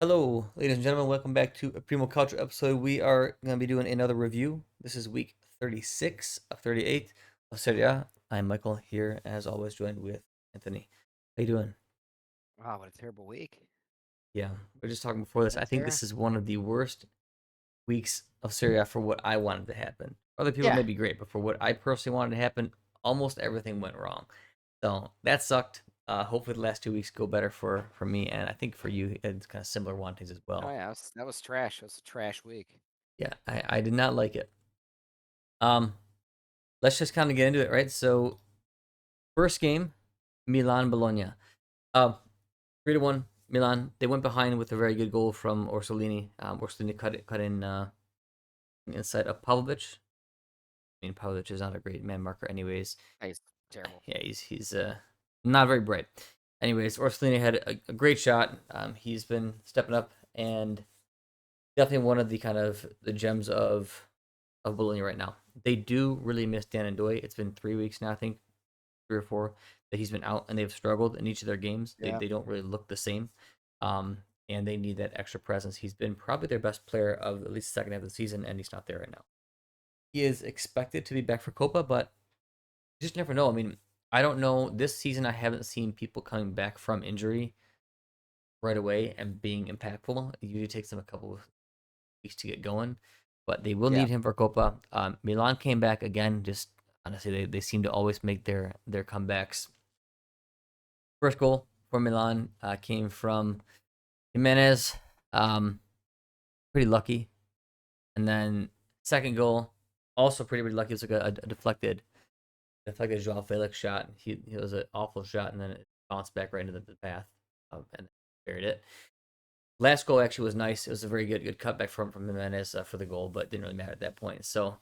Hello, ladies and gentlemen. Welcome back to a Primo Culture episode. We are going to be doing another review. This is week 36 of 38 of Serie A. I'm Michael here, as always, joined with Anthony. How you doing? Wow, what a terrible week. Yeah, we are just talking before this. I think Sarah? this is one of the worst weeks of Serie A for what I wanted to happen. Other people Yeah, may be great, but for what I personally wanted to happen, almost everything went wrong. So that sucked. Hopefully, the last 2 weeks go better for me, and I think for you, it's kind of similar wantings as oh well. yeah, that was trash. That was a trash week. Yeah, I did not like it. Um, let's just kind of get into it, right? So, first game, Milan Bologna. 3-1 Milan. They went behind with a very good goal from Orsolini. Orsolini cut in inside of Pavlovic. I mean, Pavlovic is not a great man marker, anyways. Nice, terrible. Yeah, he's not very bright. Anyways, Orsolini had a great shot. He's been stepping up and definitely one of the kind of the gems of Bologna right now. They do really miss Dan Ndoye. It's been 3 weeks now, I think, 3 or 4 that he's been out, and they've struggled in each of their games. They Yeah. they don't really look the same, and they need that extra presence. He's been probably their best player of at least the second half of the season, and he's not there right now. He is expected to be back for Copa, but you just never know. I mean, I don't know. This season, I haven't seen people coming back from injury right away and being impactful. It usually takes them a couple of weeks to get going, but they will Yeah. need him for Copa. Milan came back again. Just honestly, they seem to always make their comebacks. First goal for Milan came from Jimenez. Um, pretty lucky, and then second goal also pretty lucky. It was like a deflected Joao Felix shot. He was an awful shot, and then it bounced back right into the path and buried it. Last goal actually was nice. It was a very good cutback from Jimenez for the goal, but didn't really matter at that point. So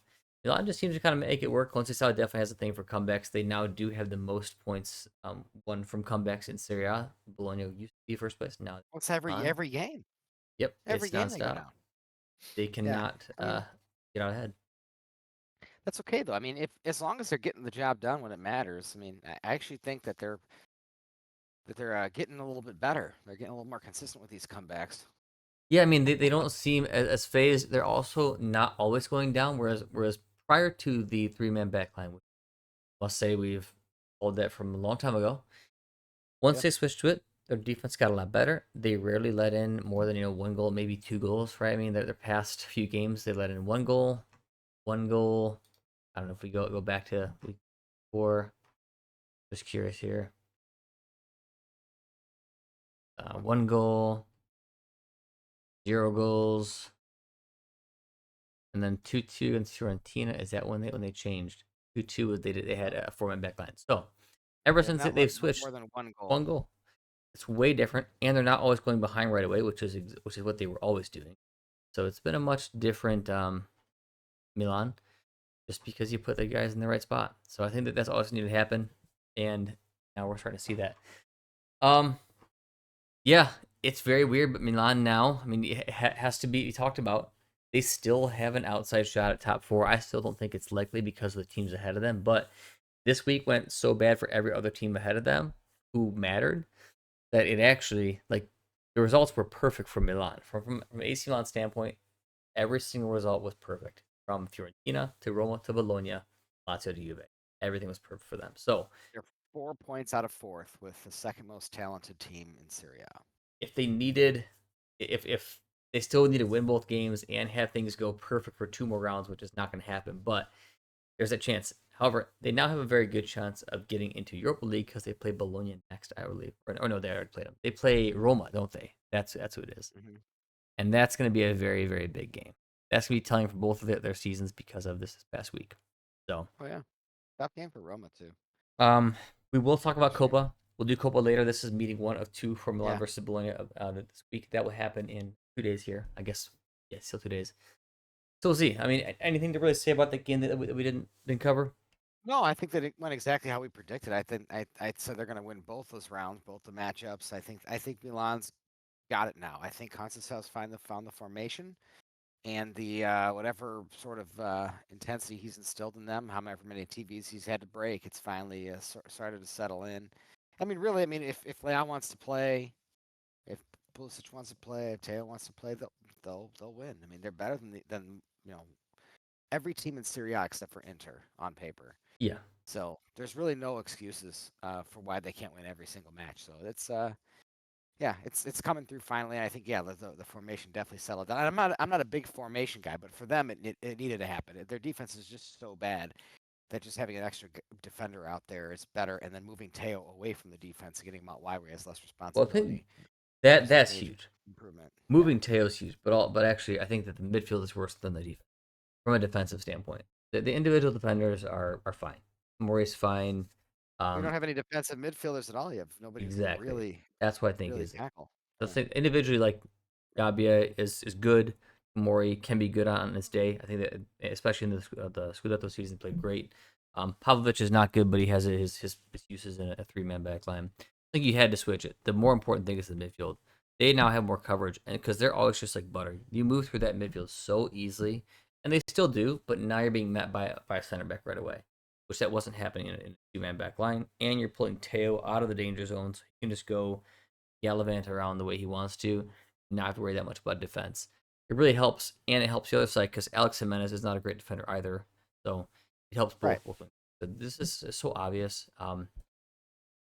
Milan just seems to kind of make it work. Once Conceicao definitely has a thing for comebacks. They now do have the most points won from comebacks in Serie A. Bologna used to be first place. Now What's every on. every game? Yep, Every it's game they go nonstop. down. They Yeah. cannot I mean, get out ahead. that's okay though. I mean, if as long as they're getting the job done when it matters. I mean, I actually think that they're getting a little bit better. They're getting a little more consistent with these comebacks. Yeah, I mean they don't seem as phased. They're also not always going down. Whereas prior to the three-man backline, which I must say we've pulled that from a long time ago. Once Yep. they switched to it, their defense got a lot better. They rarely let in more than one goal, maybe 2 goals. Right? I mean, their past few games they let in one goal, one goal. I don't know if we go back to week 4. Just curious here. One goal, 0 goals, and then 2-2 against Fiorentina. Is that when they changed? 2-2 was they had a four-man back line. So ever Yeah, since not they've more switched, than one goal. one goal. It's way different, and they're not always going behind right away, which is what they were always doing. So it's been a much different Milan, just because you put the guys in the right spot. So I think that's always needed to happen, and now we're starting to see that. Um, yeah, it's very weird, but Milan now, I mean, it has to be. We talked about they still have an outside shot at top four. I still don't think it's likely because of the teams ahead of them, but this week went so bad for every other team ahead of them who mattered that it actually like the results were perfect for Milan. From AC Milan standpoint, every single result was perfect. From Fiorentina to Roma to Bologna, Lazio to Juve. Everything was perfect for them. So They're 4 points out of fourth with the second most talented team in Serie A. if they needed if they still need to win both games and have things go perfect for 2 more rounds, which is not going to happen, but there's a chance. However, they now have a very good chance of getting into Europa League because they play Bologna next, I believe. Or no, they already played them. They play Roma, don't they? That's who it is. Hmm. And that's going to be a very very big game. That's going to be telling for both of their seasons because of this past week. So, Oh yeah, tough game for Roma too. um, we will talk about Shame. Copa. We'll do Copa later. This is meeting 1 of 2 for Milan Yeah. versus Bologna this week. That will happen in 2 days here, I guess. Yeah, still 2 days. So we'll see. I mean, anything to really say about that game that we didn't cover? No, I think that it went exactly how we predicted. I think I said they're going to win both those rounds, both the matchups. I think Milan's got it now. I think Conceição's found the formation and the whatever sort of intensity he's instilled in them, however many TVs he's had to break, it's finally started to settle in. I mean, really, I mean, if Leao wants to play, if Pulisic wants to play, if Teo wants to play, they'll win. I mean, they're better than every team in Serie A except for Inter on paper. Yeah. So there's really no excuses for why they can't win every single match. So it's yeah, it's coming through finally. I think yeah, the formation definitely settled down. And I'm not a big formation guy, but for them it needed to happen. Their defense is just so bad that just having an extra defender out there is better, and then moving Teo away from the defense and getting him out wide where he has less Well, I think responsibility that is a that's major huge. improvement. Yeah, Moving Teo's huge, but actually, I think that the midfield is worse than the defense from a defensive standpoint. The individual defenders are fine. Maurice fine. we don't Um, have any defensive midfielders at all. You have nobody who can exactly. really That's what I think is tackle. the Yeah. thing. Individually, like Gabia is good. Mori can be good on his day. I think that especially in the Scudetto season, played great. Pavlovic is not good, but he has his uses in a three-man back line. I think you had to switch it. The more important thing is the midfield. They now have more coverage, and because they're always just like butter, you move through that midfield so easily, and they still do. But now you're being met by a center back right away, which that wasn't happening in a two-man back line, and you're pulling Teo out of the danger zone, so you can just go gallivant around the way he wants to, not have to worry that much about defense. It really helps, and it helps the other side because Alex Jimenez is not a great defender either. So it helps Right. both wings. But this is so obvious.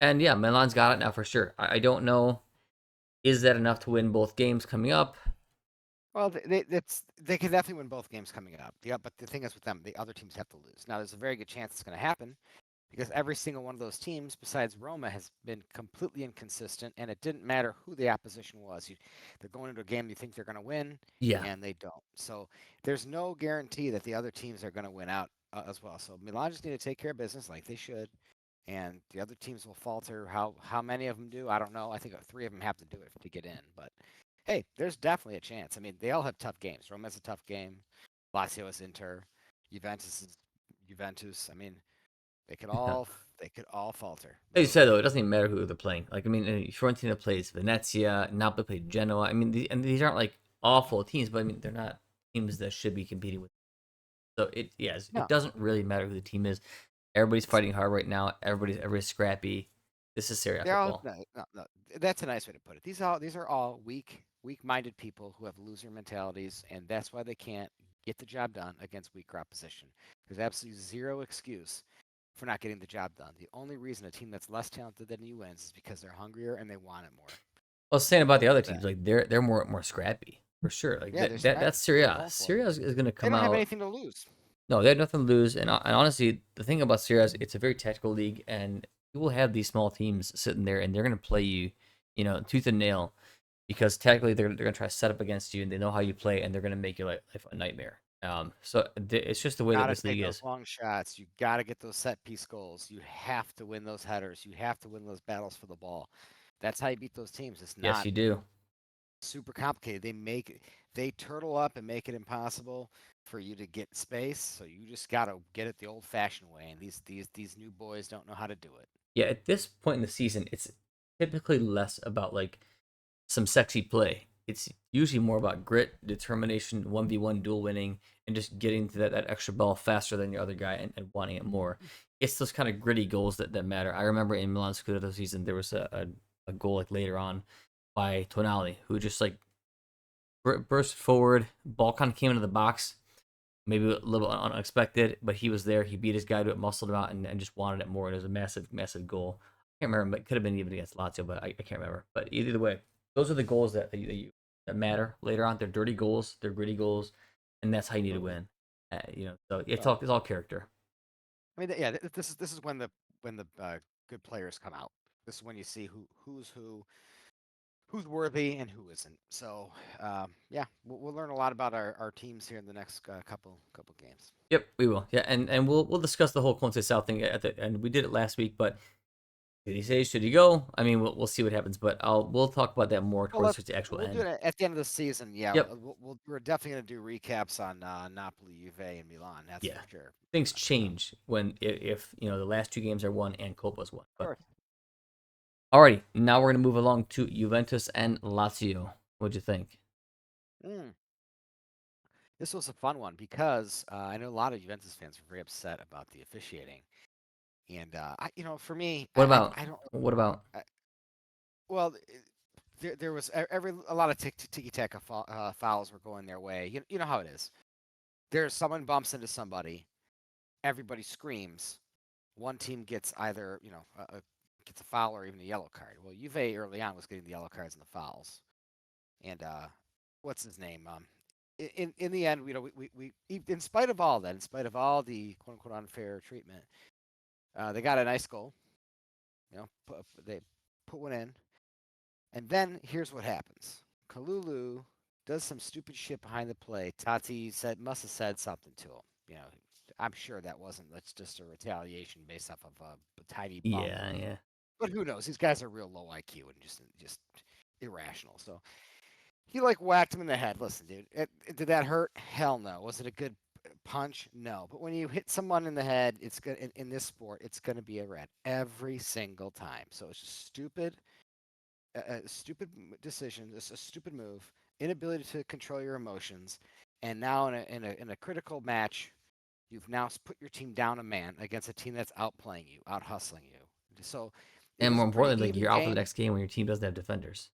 And yeah, Milan's got it now for sure. I don't know, is that enough to win both games coming up? Well, they can definitely win both games coming up. But the thing is with them, the other teams have to lose. Now, there's a very good chance it's going to happen because every single one of those teams, besides Roma, has been completely inconsistent, and it didn't matter who the opposition was. They're going into a game you think they're going to win, Yeah, and they don't. So there's no guarantee that the other teams are going to win out as well. So Milan just need to take care of business like they should, and the other teams will falter. How many of them do? I don't know. I think three of them have to do it to get in, but hey, there's definitely a chance. I mean, they all have tough games. Roma has a tough game. Lazio is Inter. Juventus is Juventus. I mean, they could yeah. all they could all falter, As you said literally. though, it doesn't even matter who they're playing. Like I mean, Fiorentina plays Venezia, Napoli played Genoa. I mean, and these aren't like awful teams, but I mean they're not teams that should be competing with. So it No, doesn't really matter who the team is. Everybody's fighting hard right now. Everybody's scrappy. This is Serie A they're all football. no. That's a nice way to put it. These are all weak-minded people who have loser mentalities, and that's why they can't get the job done against weaker opposition. There's absolutely zero excuse for not getting the job done. The only reason a team that's less talented than you wins is because they're hungrier and they want it more. I was saying about the Simple other as teams, that. like they're more scrappy for sure. Like Yeah, they're that's scrappy. Serie They're A. going for it. Serie A is going to They come don't have out. anything to lose. No, they have nothing to lose. And honestly, the thing about Serie A is it's a very tactical league, and you will have these small teams sitting there, and they're going to play you, tooth and nail, because technically they're going to try to set up against you, and they know how you play, and they're going to make your life a nightmare. So it's just the way that Gotta this take league those is. long shots. You gotta get those set piece goals. You have to win those headers. You have to win those battles for the ball. That's how you beat those teams. It's Yes, not you do. super complicated. They turtle up and make it impossible for you to get space. So you just gotta get it the old fashioned way. And these new boys don't know how to do it. Yeah, at this point in the season, it's typically less about like some sexy play. It's usually more about grit, determination, 1v1 duel winning, and just getting to that extra ball faster than your other guy and wanting it more. It's those kind of gritty goals that matter. I remember in Milan Scudetto season, there was a goal like later on by Tonali, who just like burst forward, ball kind of came into the box, maybe a little unexpected, but he was there. He beat his guy to it, muscled him out, and just wanted it more. It was a massive goal. I can't remember, but it could have been even against Lazio, but I can't remember. But either way, those are the goals that matter later on. They're dirty goals, they're gritty goals, and that's how you need to win. So Well, it's all character. I mean, yeah. This is when the good players come out. This is when you see who's worthy and who isn't. So yeah, we'll learn a lot about our teams here in the next couple games. Yep, we will. Yeah, and we'll discuss the whole Conte South thing at the end. We did it last week, but did he say should he go? I mean, we'll see what happens, but we'll talk about that more Well, towards the actual we'll do end. it at the end of the season. Yeah, Yep. we're definitely going to do recaps on Napoli, Juve, and Milan. That's Yeah, for sure. things So, change when if the last two games are won and Copa's won. of But course. alrighty, now we're gonna move along to Juventus and Lazio. What'd you think? Mm, this was a fun one because I know a lot of Juventus fans were very upset about the officiating, and for me, What about I don't. what about I, well, there was a lot of tiki taka fouls were going their way. You know how it is. There's someone bumps into somebody, everybody screams. One team gets either gets a foul or even a yellow card. Well, Juve early on was getting the yellow cards and the fouls, and what's his name? In the end, in spite of all that, in spite of all the quote unquote unfair treatment, they got a nice goal. They put one in, and then here's what happens: Kalulu does some stupid shit behind the play. Tati must have said something to him. You know, I'm sure that wasn't. That's just a retaliation based off of a tiny bump. Yeah, yeah. But who knows? These guys are real low IQ and just irrational. So he like whacked him in the head. Listen, dude, did that hurt? Hell no. Was it a good punch? No. But when you hit someone in the head, it's good in this sport. It's gonna be a red every single time. So it's just stupid, a stupid decision. It's a stupid move. Inability to control your emotions, and now in a critical match, you've now put your team down a man against a team that's outplaying you, out hustling you. So it And was more a pretty importantly, like even you're out for the game. next game when your team doesn't have defenders.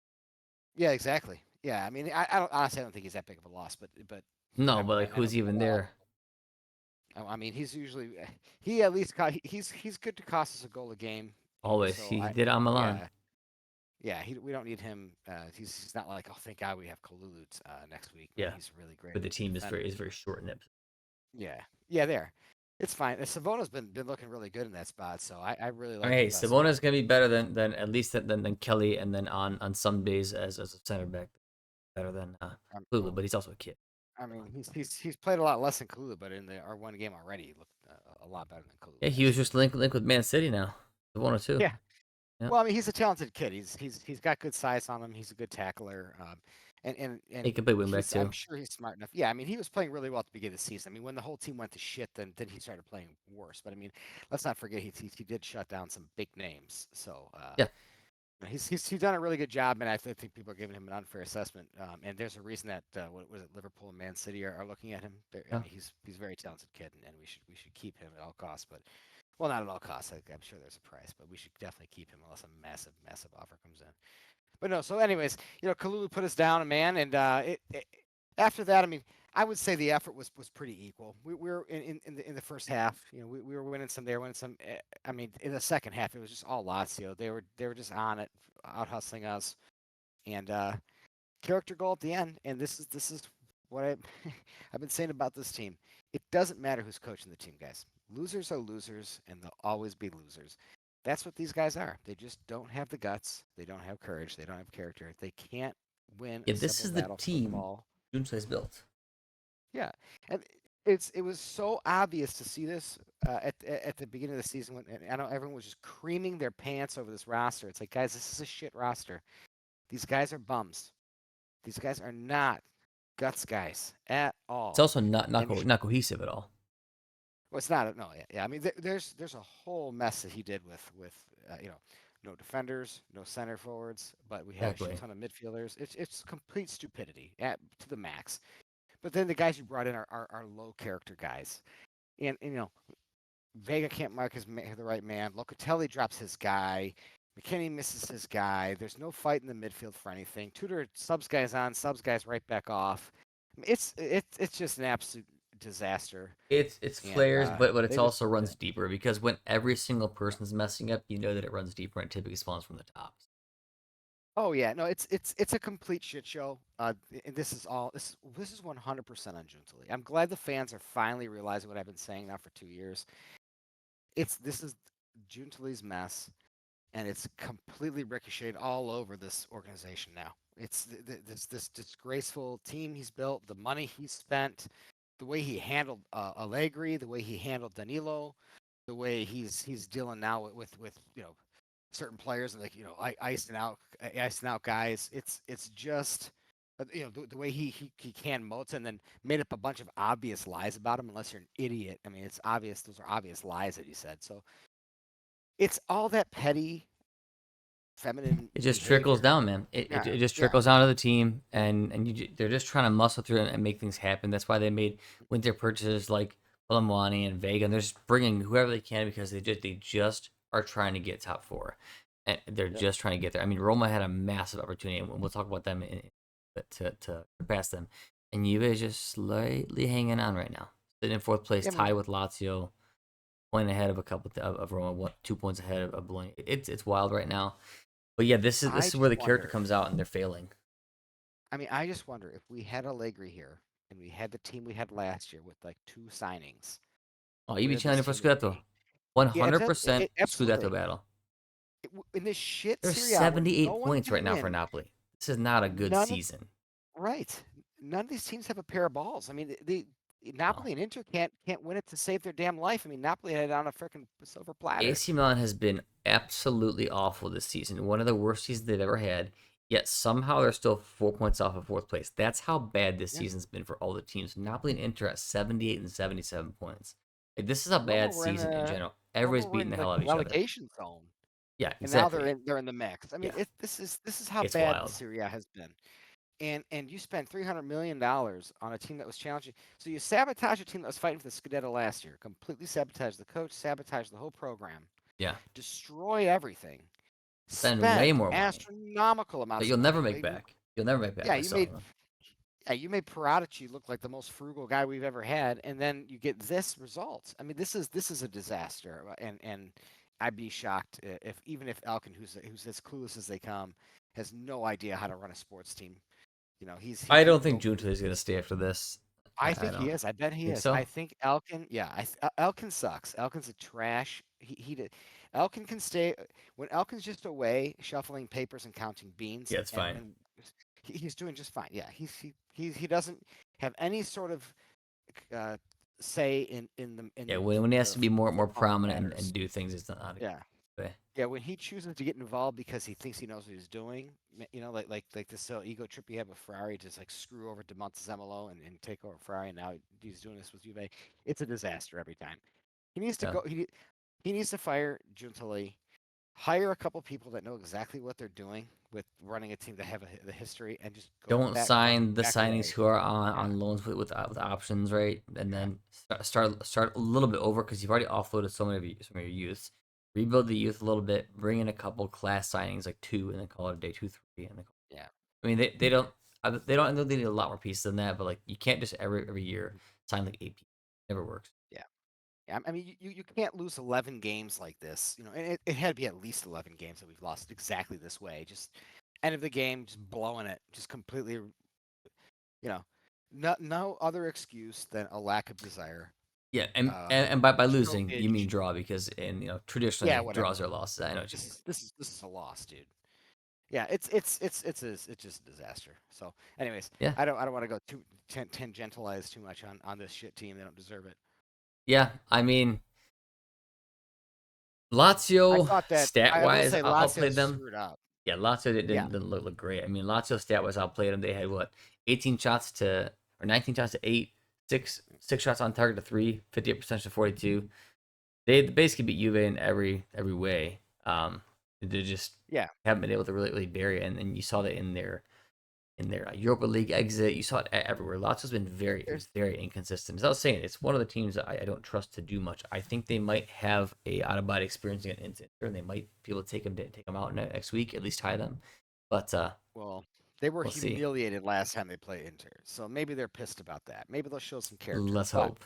Yeah, exactly. Yeah, I mean, I don't honestly, I don't think he's that big of a loss, but No, but like I know who's even well. there? I mean, he's usually he at least he's good to cost us a goal a game. Always. So He did on Milan. yeah, yeah, we don't need him. He's not like, oh, thank God we have Kalulu next week. Man, Yeah. he's really great But the at team defending. is very short nipped. Yeah, yeah, there. It's fine. Savona's been looking really good in that spot, so I really I mean, like hey, Savona. Simona's gonna be better than at least than Kelly, and then on some days as a center back, better than Lulu. Well, But he's also a kid. I mean, he's played a lot less than Kalulu, but in the our one game already, he looked a lot better than Yeah, Kalulu he has. was So just linked with Man City now. Savona too. yeah. Yeah, Well, I mean, he's a talented kid. He's got good size on him. He's a good tackler. he And can play wingback I'm too. sure he's smart enough. Yeah, I mean, he was playing really well at the beginning of the season. I mean, when the whole team went to shit, then he started playing worse. But I mean, let's not forget he did shut down some big names. So Yeah, he's done a really good job, and I think people are giving him an unfair assessment. And there's a reason that what was it, Liverpool and Man City are looking at him. I yeah. mean, he's a very talented kid, and we should keep him at all costs. But well, not at all costs. I'm sure there's a price, but we should definitely keep him unless a massive, massive offer comes in. But no. So, anyways, Kalulu put us down, man, and after that, I mean, I would say the effort was pretty equal. We were in the first half. We were winning some. They were winning some. I mean, in the second half, it was just all Lazio. They were just on it, out hustling us, and character goal at the end. And this is what I've been saying about this team. It doesn't matter who's coaching the team, guys. Losers are losers, and they'll always be losers. That's what these guys are. They just don't have the guts. They don't have courage. They don't have character. They can't win Yeah, a this simple is the battle for the team ball. Junta has built. Yeah, and it was so obvious to see this at the beginning of the season when and I know everyone was just creaming their pants over this roster. It's like, guys, this is a shit roster. These guys are bums. These guys are not guts guys at It's all. also And not cohesive at all. well, it's not. No, yeah, yeah. I mean, there's a whole mess that he did with no defenders, no center forwards, but we had a shit Exactly. ton of midfielders. It's complete stupidity to the max. But then the guys you brought in are low character guys, and Vega can't mark the right man. Locatelli drops his guy. McKinney misses his guy. There's no fight in the midfield for anything. Tudor subs guys on, subs guys right back off. It's just an absolute disaster. It's And flares, but it's they just also runs deeper because when every single person's messing up, you know that it runs deeper and typically spawns from the top. oh yeah, no, it's a complete shit show. And this is 100% on Juntali. I'm glad the fans are finally realizing what I've been saying now for 2 years. This is Juntali's mess, and it's completely ricocheted all over this organization now. It's this disgraceful team he's built, the money he's spent, the way he handled Allegri, the way he handled Danilo, the way he's dealing now with certain players and like icing out guys. It's just the way he can Mota and then made up a bunch of obvious lies about him. Unless you're an idiot, I mean, it's obvious. Those are obvious lies that he said. So it's all that petty feminine It just trickles behavior. down, man. Yeah, It just yeah. trickles down to the team, and they're just trying to muscle through and make things happen. That's why they made winter purchases like Lamwani and Vega, and they're just bringing whoever they can because they just are trying to get top four. and they're Yep. just trying to get there. I mean, Roma had a massive opportunity, and we'll talk about them to surpass them. And Juve is just slightly hanging on right now, sitting in fourth place, Yeah, I mean, tied with Lazio, point ahead of a couple of Roma, 2 points ahead of Bologna. It's wild right now. But yeah, this I is where just the character wonder. comes out, and they're failing. I mean, I just wonder if we had Allegri here and we had the team we had last year with like two signings, Oh, you be where this challenging for team would Scudetto, be. Yeah, 100% Scudetto absolutely. battle. In this shit There's Serie A where no 78 one points right can now for win, Napoli. This is not a good none of season. right, none of these teams have a pair of balls. I mean, No. Napoli and Inter can't win it to save their damn life. I mean, Napoli had it on a freaking silver platter. AC Milan has been absolutely awful this season. One of the worst seasons they've ever had. Yet somehow they're still 4 points off of fourth place. That's how bad this Yeah, season's been for all the teams. Napoli and Inter at 78 and 77 points. Like, this is a Roma bad were in season in a general. Roma Everybody's were beating in the like hell out the of each other. relegation zone, Yeah, and now exactly. they're in the mix. I mean, Yeah, this is how it's bad wild. Serie A has been. And you spent $300 million on a team that was challenging. So you sabotage a team that was fighting for the Scudetto last year. Completely sabotage the coach, sabotage the whole program, Yeah, destroy everything, spend way spend more money astronomical that amounts you'll of never money. make back. You'll never make back Yeah, by you selling made them. yeah, you made Paratici look like the most frugal guy we've ever had, and then you get this result. I mean, this is a disaster, and I'd be shocked if even if Elkin, who's as clueless as they come, has no idea how to run a sports team. He I could don't think go. Junta is going to stay after this. I I think he don't is. I bet he think is. so. I think Elkin. Yeah, Elkin sucks. Elkin's a trash. He did. Elkin can stay when Elkin's just away shuffling papers and counting beans, Yeah, it's and fine. he's doing just fine. Yeah, he doesn't have any sort of uh, say Yeah, in when he has the to be more football that prominent and matters. do things, it's not a Yeah. good way. Yeah, when he chooses to get involved because he thinks he knows what he's doing, like this ego trip he had with Ferrari, just like screw over Montezemolo and take over Ferrari, and now he's doing this with Juve. It's a disaster every time. He needs to Yeah. go. He needs to fire Giuntoli, hire a couple people that know exactly what they're doing with running a team that have the history, and just go Don't back fucking sign the back signings away. who are on, Yeah, loans with options, right? And yeah, then start a little bit over because you've already offloaded some of your youths. Rebuild the youth a little bit. Bring in a couple class signings like two, and then call it a day, 2, 3, and then yeah, I mean they don't they don't I know they need a lot more pieces than that, but like you can't just every year sign like 8 people. Never works. yeah. Yeah, I mean, you can't lose 11 games like this, and it had to be at least 11 games that we've lost exactly this way. Just end of the game, just blowing it, just completely, no other excuse than a lack of desire. Yeah, and Uh, and, and by losing you mean Stropic, draw because yeah, traditionally draws whatever. are losses. I know what you This mean. is this is this is a loss, dude. Yeah, it's just a disaster. So, anyways, Yeah, I don't want to go too tangentialize too much on this shit team. They don't deserve it. yeah. I mean I Lazio, thought that stat I will wise, say outplayed Lazio them. screwed up. Yeah, Lazio Yeah, didn't look great. I mean, Lazio stat wise outplayed them. They had what 18 shots to or 19 shots to eight, six shots on target to three, 58% to 42. They basically beat Juve in every way. They just yeah. haven't been able to really bury it, and you saw that in their Europa League exit. You saw it everywhere. Lazio's been There's very inconsistent. As I was saying, it's one of the teams that I don't trust to do much. I think they might have a out of body experience against Inter, and they might be able to take them out next week, at least tie them. But Well, they were we'll see. humiliated last time they played Inter, so maybe they're pissed about that. Maybe they'll show some character. Let's But hope.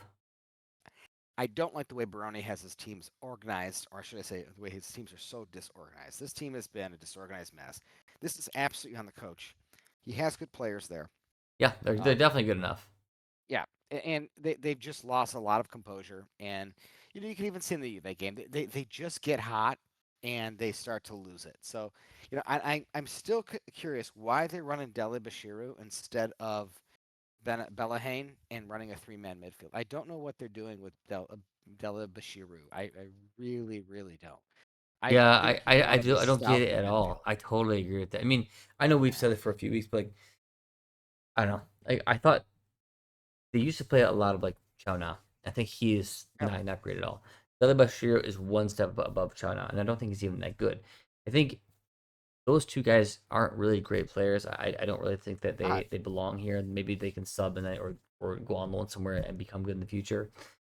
I don't like the way Baroni has his teams organized, or should I say, the way his teams are so disorganized. This team has been a disorganized mess. This is absolutely on the coach. He has good players there. Yeah, they're Um, definitely good enough. yeah, and they've just lost a lot of composure. And you can even see in the Juve game, they just get hot and they start to lose it. So I'm still curious why they're running Dele Bashiru instead of Belahane and running a three-man midfield. I don't know what they're doing with Dele Bashiru. I really don't. I Yeah, think you want to be I don't get stout it in the at all. midfield. I totally agree with that. I mean, I know we've Yeah. said it for a few weeks, but like I don't know. I thought they used to play a lot of like Chow Na. I think he is Yep. not great at all. The other Bashir is one step above Chow Na, and I don't think he's even that good. I think those two guys aren't really great players. I don't really think that Not. they belong here. Maybe they can sub and or go on loan somewhere and become good in the future.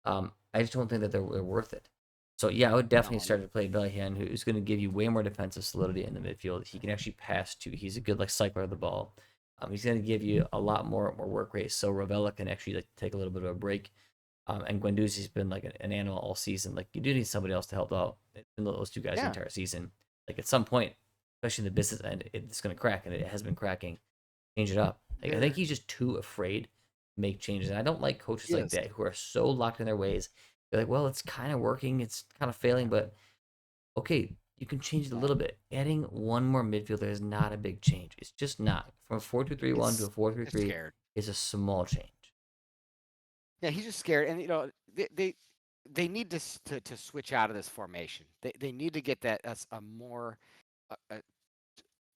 I just don't think that they're worth it. So yeah, I would You know, definitely start to play Bellingham, who's going to give you way more defensive solidity in the midfield. He can actually pass too. He's a good like cycler of the ball. He's going to give you a lot more work rate, so Ravella can actually like take a little bit of a break. And Guendouzi's been like an animal all season. Like you do need somebody else to help out. It's been those two guys the yeah, entire season. Like at some point, especially in the business end, it's going to crack, and it has been cracking. Change it up. Like I think there he's just too afraid to make changes. And I don't like coaches he like is. that who are so locked in their ways. They're like, well, it's kind of working, it's kind of failing, but okay, you can change it a Yeah, little bit. Adding one more midfielder is not a big change. It's just not. From a 4-2-3-1 to a it's 4-3-3 scared. is a small change. Yeah, he's just scared, and they need to switch out of this formation. They need to get that as a more a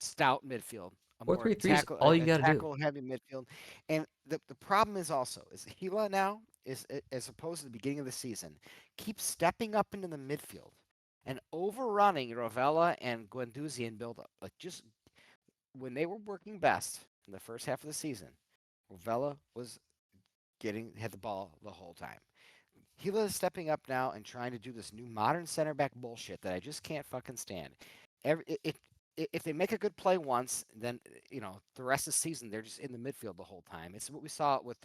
stout midfield, a more 4-3-3 is all you got to do. tackle heavy midfield. And the problem is also is Gila now is as opposed to the beginning of the season keeps stepping up into the midfield and overrunning Rovella and Guendouzi in build up. Like just when they were working best in the first half of the season, Rovella was getting had the ball the whole time. Gila is stepping up now and trying to do this new modern center back bullshit that I just can't fucking stand. Every if they make a good play once, then the rest of the season they're just in the midfield the whole time. It's what we saw with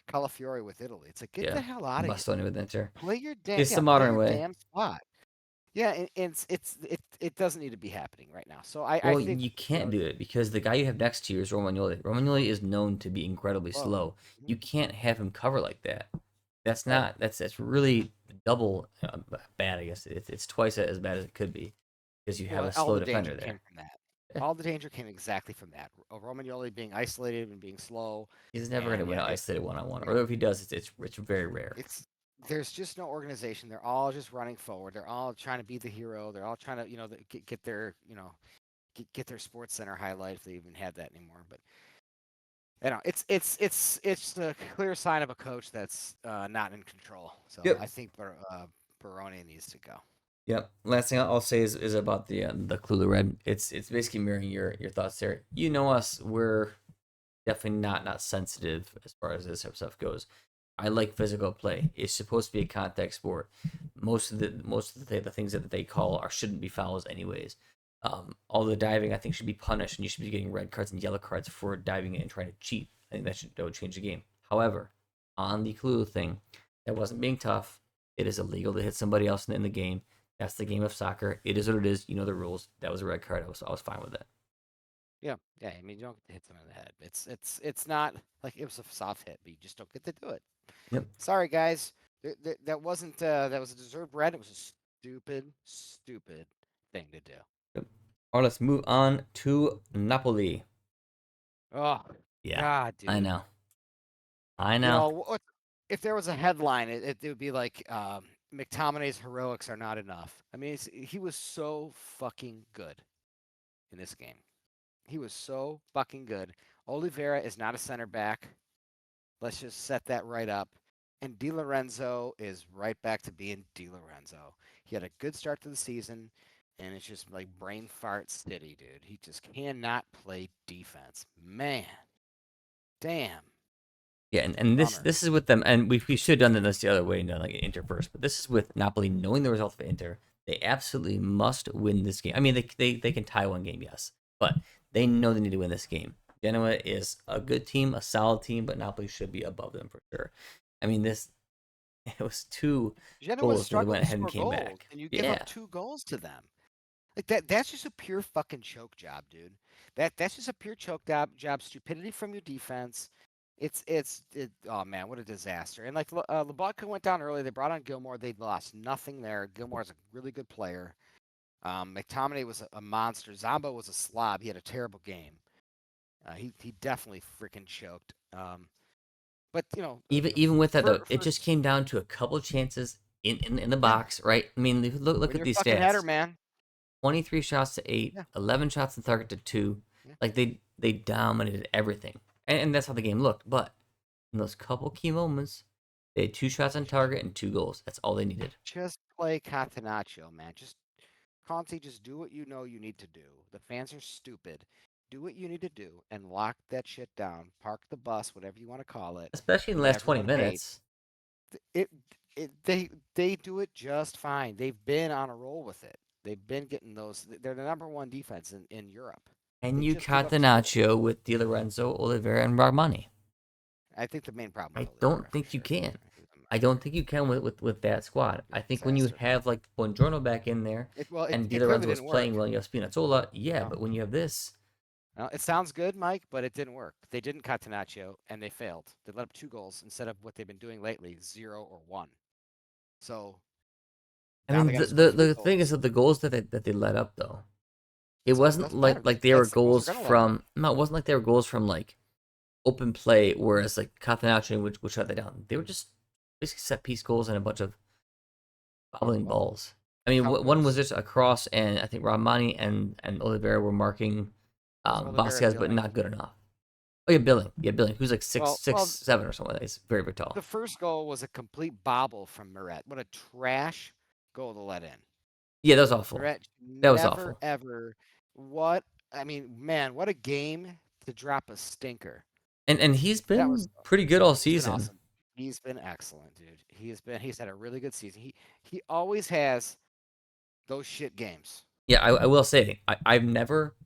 Calafiore with Italy. It's like get Yeah. the hell out of here, Bastoni dude. with Inter. It's the Play modern your way. damn spot. Yeah, and it doesn't need to be happening right now. So I Well, think you can't do it because the guy you have next to you is Romagnoli. Romagnoli is known to be incredibly slow. slow. Mhm. You can't have him cover like that. That's Right. not. That's really double bad. I guess it's twice as bad as it could be because you have Well, a all slow the danger defender came there. from that. Yeah, All the danger came exactly from that. Romagnoli being isolated and being slow, he's never going to and win yeah, an isolated one on one, you or know, if he does, it's very rare. it's there's just no organization. They're all just running forward. They're all trying to be the hero. They're all trying to get their get their sports center highlight if they even had that anymore. But it's the clear sign of a coach that's not in control. So Yep. I think Baroni needs to go. Yep. Last thing I'll say is about the Clue Red. It's basically mirroring your thoughts there. You know us, we're definitely not sensitive as far as this type of stuff goes. I like physical play. It's supposed to be a contact sport. The things that they call are shouldn't be fouls anyways. All the diving I think should be punished, and you should be getting red cards and yellow cards for diving in and trying to cheat. I think that would change the game. However, on the clue thing, that wasn't being tough. It is illegal to hit somebody else in the game. That's the game of soccer. It is what it is. You know the rules. That was a red card. I was fine with it. Yeah, yeah. I mean, you don't get to hit someone in the head. It's not like it was a soft hit, but you just don't get to do it. Yep. Sorry, guys. That wasn't that was a deserved red. It was a stupid thing to do. Yep. All right, let's move on to Napoli. Oh Yeah, God, I dude. know. I You know. know if there was a headline, it would be like McTominay's heroics are not enough. I mean, he was so fucking good in this game. He was so fucking good. Oliveira is not a center back. Let's just set that right up. And Di Lorenzo is right back to being Di Lorenzo. He had a good start to the season, and it's just like brain fart city, dude. He just cannot play defense. Man, damn, Yeah, and this bummer. this is with them, and we should have done this the other way and done like Inter first, but this is with Napoli knowing the result of Inter. They absolutely must win this game. I mean, they can tie one game, yes, but they know they need to win this game. Genoa is a good team, a solid team, but Napoli should be above them for sure. I mean, this it was two Genoa goals, and they struggled went to ahead and score came goals, back. and you give up Yeah, 2 goals to them. Like that's just a pure fucking choke job, dude. That's just a pure choke job. Stupidity from your defense. Oh man, what a disaster. And like Labatka went down early. They brought on Gilmore. They lost nothing there. Gilmore's a really good player. McTominay was a monster. Zombo was a slob. He had a terrible game. He definitely freaking choked. But even with that though, it for just came down to a couple chances in the yeah, box, right? I mean, look win at your these fucking header, stats. man. 23 shots to 8, Yeah, 11 shots on target to 2. yeah. Like they dominated everything. And that's how the game looked. But in those couple key moments, they had 2 shots on target and 2 goals. That's all they needed. Just play Catenaccio, man. Just Conti, just do what you know you need to do. The fans are stupid. Do what you need to do and lock that shit down. Park the bus, whatever you want to call it, Especially in the that last 20 everyone hates. minutes. It. they do it just fine. They've been on a roll with it. They've been getting those. They're the number one defense in Europe. And They you just give up 2 goals. Catenaccio with Di Lorenzo, Oliveira, and Rahmani. I think the main problem I is don't Oliveira for think you sure. can. He's a I don't think you can with that squad. I think when you disaster. have like Buongiorno back in there and Di It clearly Lorenzo was didn't work. playing well and you have Spinazzola, yeah, No, but when you have this, no, it sounds good, Mike, but it didn't work. They didn't Catenaccio, and they failed. They let up 2 goals instead of what they've been doing lately, 0 or 1. So I now they mean got to score three the thing is goals. that the goals that they let up though, it It wasn't doesn't matter. like they were That's the goals they're goals gonna let up. from no, it wasn't like they were goals from like open play, whereas like Catenaccio would shut that down. They were just basically set piece goals and a bunch of bobbling Well, balls. I mean, count one was those. just a cross, and I think Rahmani and Oliveira were marking It was Oliveira and Vasquez, but Billing. not good enough. Oh yeah, Billing. Yeah, Billing. Who's like six, Well, 7 or something like that. He's very, very tall. the first goal was a complete bobble from Moret. What a trash goal to let in. Yeah, that was awful. Moret That was never awful. ever. What I mean, man, what a game to drop a stinker. And he's That was been pretty good all He's been season. awesome. He's been excellent, dude. He's had a really good season. He always has those shit games. Yeah, I will say I've never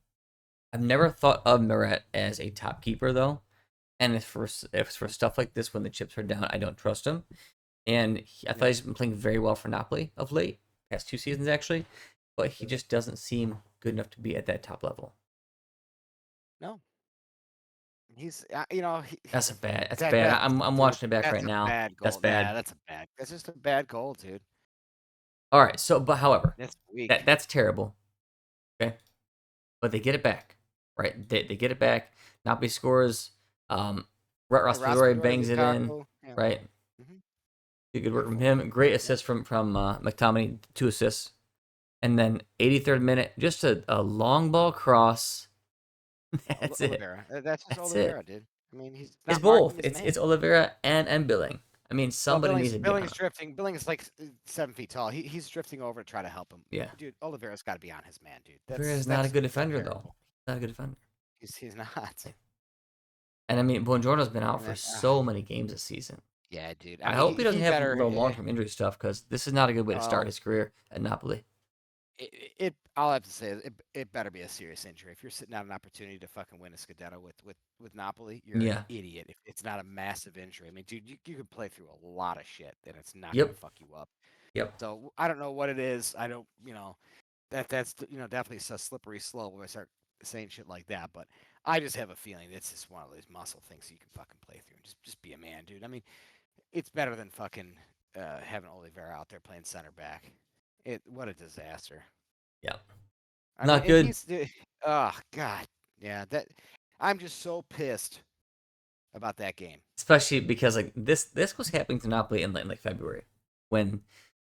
thought of Meret as a top keeper though. And if it's for stuff like this when the chips are down, I don't trust him. And I thought Yeah. he's been playing very well for Napoli of late, past 2 seasons actually, but he just doesn't seem good enough to be at that top level. No. He's you know, That's bad. I'm dude, watching it back right that's a now. bad That's goal. Yeah, bad. that's just a bad goal, dude. All right, so but however, That's weak. that's terrible. Okay, but they get it back, right? They get it back. Napoli scores. Raspadori Raspadori, bangs it in, Lukaku. Yeah. right? Hmm. Good work from Beautiful. him. Great Yep. assist from McTominay, 2 assists, and then 83rd minute, just a long ball cross. That's it. Oliveira. That's just That's it. Oliveira, dude. I mean, he's It's not marking both. his It's man. Oliveira and Billing. I mean, Well, somebody needs to be on Billings him. drifting. Billings is like 7 feet tall. He's drifting over to try to help him. Yeah, Dude, Oliveira's got to be on his man, dude. Oliveira is not a That's good defender though. terrible. Not a good defender. He's not. And I mean, Buongiorno's been out And for then, so many games this season. yeah, dude. I I mean, hope he doesn't he have better. long-term injury stuff because this is not a good way to start Well, his career at Napoli. I'll have to say it better be a serious injury. If you're sitting out an opportunity to fucking win a scudetto with Napoli, you're an Yeah. idiot. If it's not a massive injury, I mean, dude, you could play through a lot of shit, and it's not gonna Yep. fuck you up. Yep. So I don't know what it is. I don't, that's definitely a slippery slope when I start saying shit like that. But I just have a feeling it's just one of those muscle things you can fucking play through and just be a man, dude. I mean, it's better than fucking having Oliveira out there playing center back. What a disaster. Yeah. I mean, Not and good. he's oh god, yeah. That I'm just so pissed about that game. Especially because like this was happening to Napoli in like February when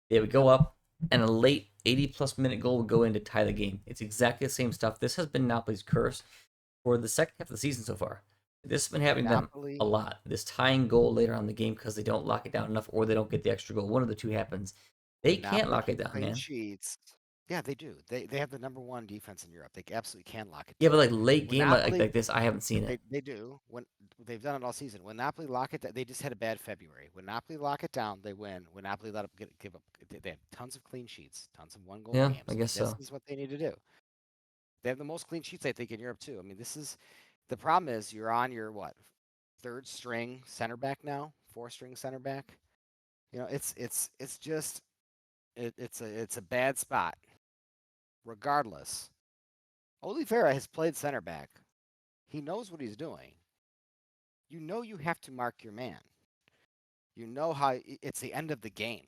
they would go up and a late 80-plus minute goal would go in to tie the game. It's exactly the same stuff. This has been Napoli's curse for the second half of the season so far. This has been happening to them a Napoli, lot. This tying goal later on in the game because they don't lock it down enough or they don't get the extra goal. One of the two happens. They when can't Napoli lock it keep down, clean man. sheets. Yeah, they do. They have the number one defense in Europe. They absolutely can lock it Yeah, but down. like late When game like, Napoli, like this, I haven't seen it. they do. When they've done it all season. When Napoli lock it, they just had a bad February. When Napoli lock it down, they win. When Napoli let up give up, they have tons of clean sheets, tons of one goal Yeah, I games. guess This so. is what they need to do. They have the most clean sheets, I think, in Europe too. I mean, this is the problem is you're on your what third string center back now, four string center back. It's just it's a bad spot. Regardless, Oliveira has played center back. He knows what he's doing. You know you have to mark your man. You know how it's the end of the game.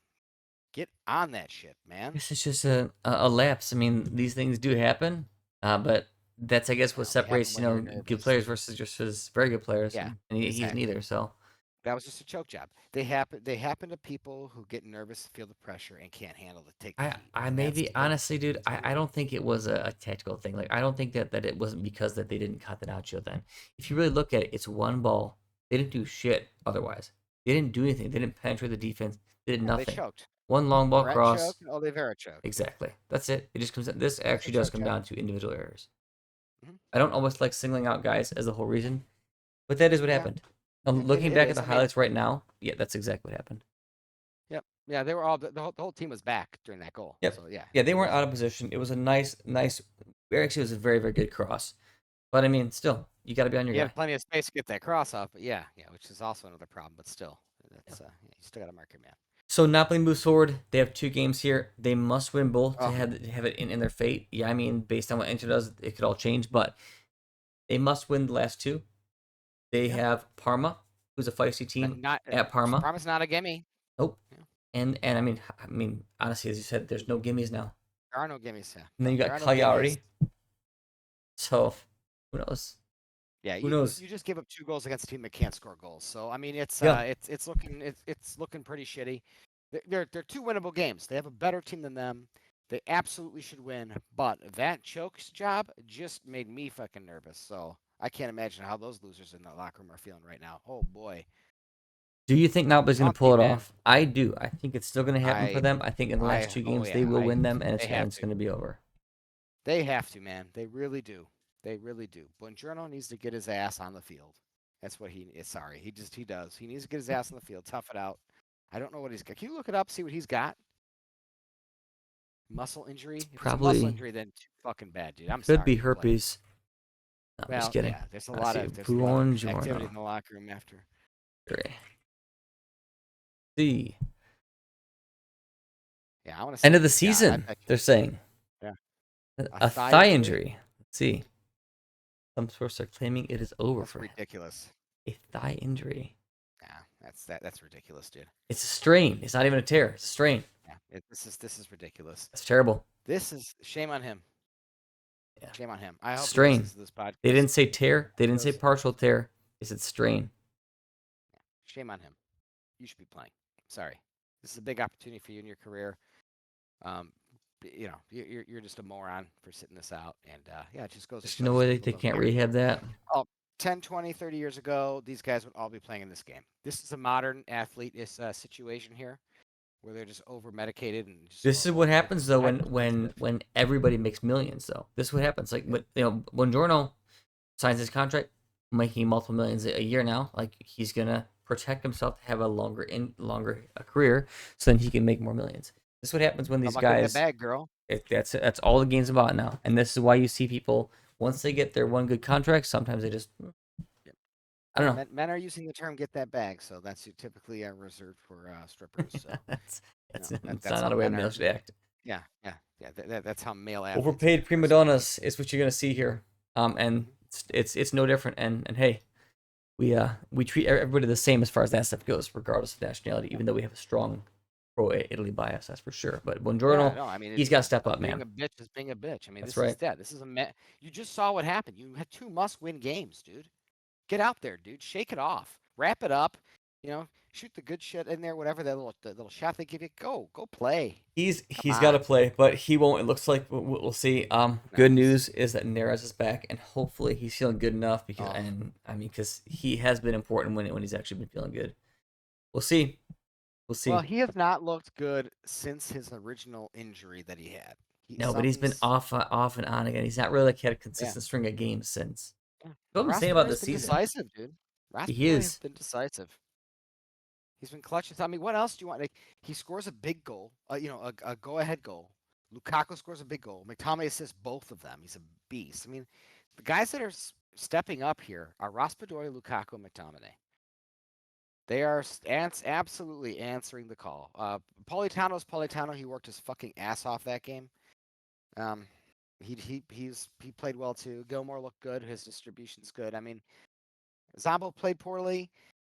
Get on that shit, man. Guess it's just a lapse. I mean, these things do happen, but that's I guess what Well, they happen separates when you're good nervous. players versus just his very good players, Yeah, and he's exactly. neither. So That was just a choke job. They happen to people who get nervous, feel the pressure, and can't handle take the heat. I And that's maybe honestly, dude, that's what it I is. don't think it was a tactical thing. Like I don't think that it wasn't because that they didn't cut the nacho. Then, if you really look at it, it's one ball. They didn't do shit otherwise. They didn't do anything. They didn't penetrate the defense. They did Yeah, they nothing. choked. One long ball Moret cross. choked and Oliveira choked. Exactly. That's it. It just comes. This It's a actually does choke come job. down to individual errors. Hmm. I don't always like singling out guys as the whole reason, but that is what Yeah, happened. it Looking back at is. the I mean, highlights right now, yeah, that's exactly what happened. yep. Yeah, they were all the whole team was back during that goal. Yep. So yeah, Yeah, they it weren't was. out of position. It was a nice. Actually, it was a very, very good cross. But I mean, still, you got to be on your He guy. had plenty of space to get that cross off, but yeah, which is also another problem. But still, Yeah. that's you still got to mark your man. So Napoli moves forward. They have 2 games here. They must win both to Oh, have it in their fate. Yeah, I mean, based on what Inter does, it could all change, but they must win the last 2. They yeah, have Parma, who's a feisty team not at Parma. promise not a gimme. Nope. Yeah. And I mean, honestly, as you said, there's no gimmies now. There are no gimmies. Yeah. And then No, you there got are no gimmies. Cagliari. So who knows? Yeah, Who you knows? just give up 2 goals against a team that can't score goals. So I mean, Yeah. it's looking pretty shitty. They're 2 winnable games. They have a better team than them. They absolutely should win. But that chokes job just made me fucking nervous. So I can't imagine how those losers in the locker room are feeling right now. Oh boy, Do you think Napoli's going to pull daunting, it man. off? I do. I think it's still going to happen for I them. I think in the last 2 oh games they yeah, will win them, and they have it's to. going to be over. They have to, man. They really do. They really do. Buongiorno needs to get his ass on the field. That's what he is. Sorry, he does. He needs to get his ass on the field, tough it out. I don't know what he's got. Can you look it up, see what he's got? Muscle injury. If it's a muscle Probably injury, then too fucking bad, dude. I'm could sorry. be You play. herpes. No, I'm just Well, kidding. yeah. I see. There's a lot of activity Buongiorno. in the locker room after. See. Yeah, I want to End say. of the Yeah, I season, bet you. they're saying. Yeah, a A thigh thigh injury. injury. Let's see. Some sources are claiming it is over That's for him. ridiculous. A thigh injury. Yeah, that's ridiculous, dude. It's a strain. It's not even a tear. It's a strain. Yeah, this is ridiculous. That's terrible. This is shame on him. Yeah. Shame on him. I hope he Strain. listens to this They podcast didn't say tear. They didn't say because partial tear. They said strain. shame on him. You should be playing. Sorry, this is a big opportunity for you in your career. Um, you're just a moron for sitting this out, and yeah, it just goes to There's show no some way people they don't can't care. rehab that. Oh, 10, 20, 30 years ago, these guys would all be playing in this game. This is a modern athlete situation here, where they're just over medicated and just This is what happens though hypersensitive. when everybody makes millions though. This is what happens. Like when Giorno signs his contract, making multiple millions a year now, like he's gonna protect himself to have a longer a career, so then he can make more millions. This is what happens when How these about getting that guys. bag, girl? That's all the game's about now, and this is why you see people once they get their one good contract, sometimes they just I don't know. Men are using the term "get that bag," so that's typically reserved for strippers. So that's that's that's that's not how a way a men male are. should act. Yeah. That's how male athletes Overpaid act. prima So donnas is what you're gonna see here, and mhm. it's no different. And hey, we treat everybody the same as far as that stuff goes, regardless of nationality. Even though we have a strong pro Italy bias, that's for sure. But Yeah, Buongiorno, no, I mean he's got to step up, being man. a bitch is being a bitch. I mean, That's this is right. that. This is you just saw what happened. You had 2 must-win games, dude. Get out there, dude. Shake it off. Wrap it up. Shoot the good shit in there. Whatever the little shot they give you. Go play. Come He's got to on. play, but he won't. It looks like we'll see. No, Good news is that Neres is back, and hopefully he's feeling good enough because, oh, and I mean, because he has been important when he's actually been feeling good. We'll see. We'll well, see. he has not looked good since his original injury that he had. No, but he's been Something's off and on again. He's not really like had a yeah. consistent string of games since. Yeah. What I'm saying about Raspadori's this been season, decisive, dude. he Raspadori has is. been decisive. He's been clutch. I mean, what else do you want? Like, he scores a big goal, a go-ahead goal. Lukaku scores a big goal. McTominay assists both of them. He's a beast. I mean, the guys that are stepping up here are Raspadori, Lukaku, and McTominay. They are absolutely answering the call. Politano's Politano. He worked his fucking ass off that game. Um, he played well too. Gilmore looked good. His distribution's good. I mean, Zombo played poorly.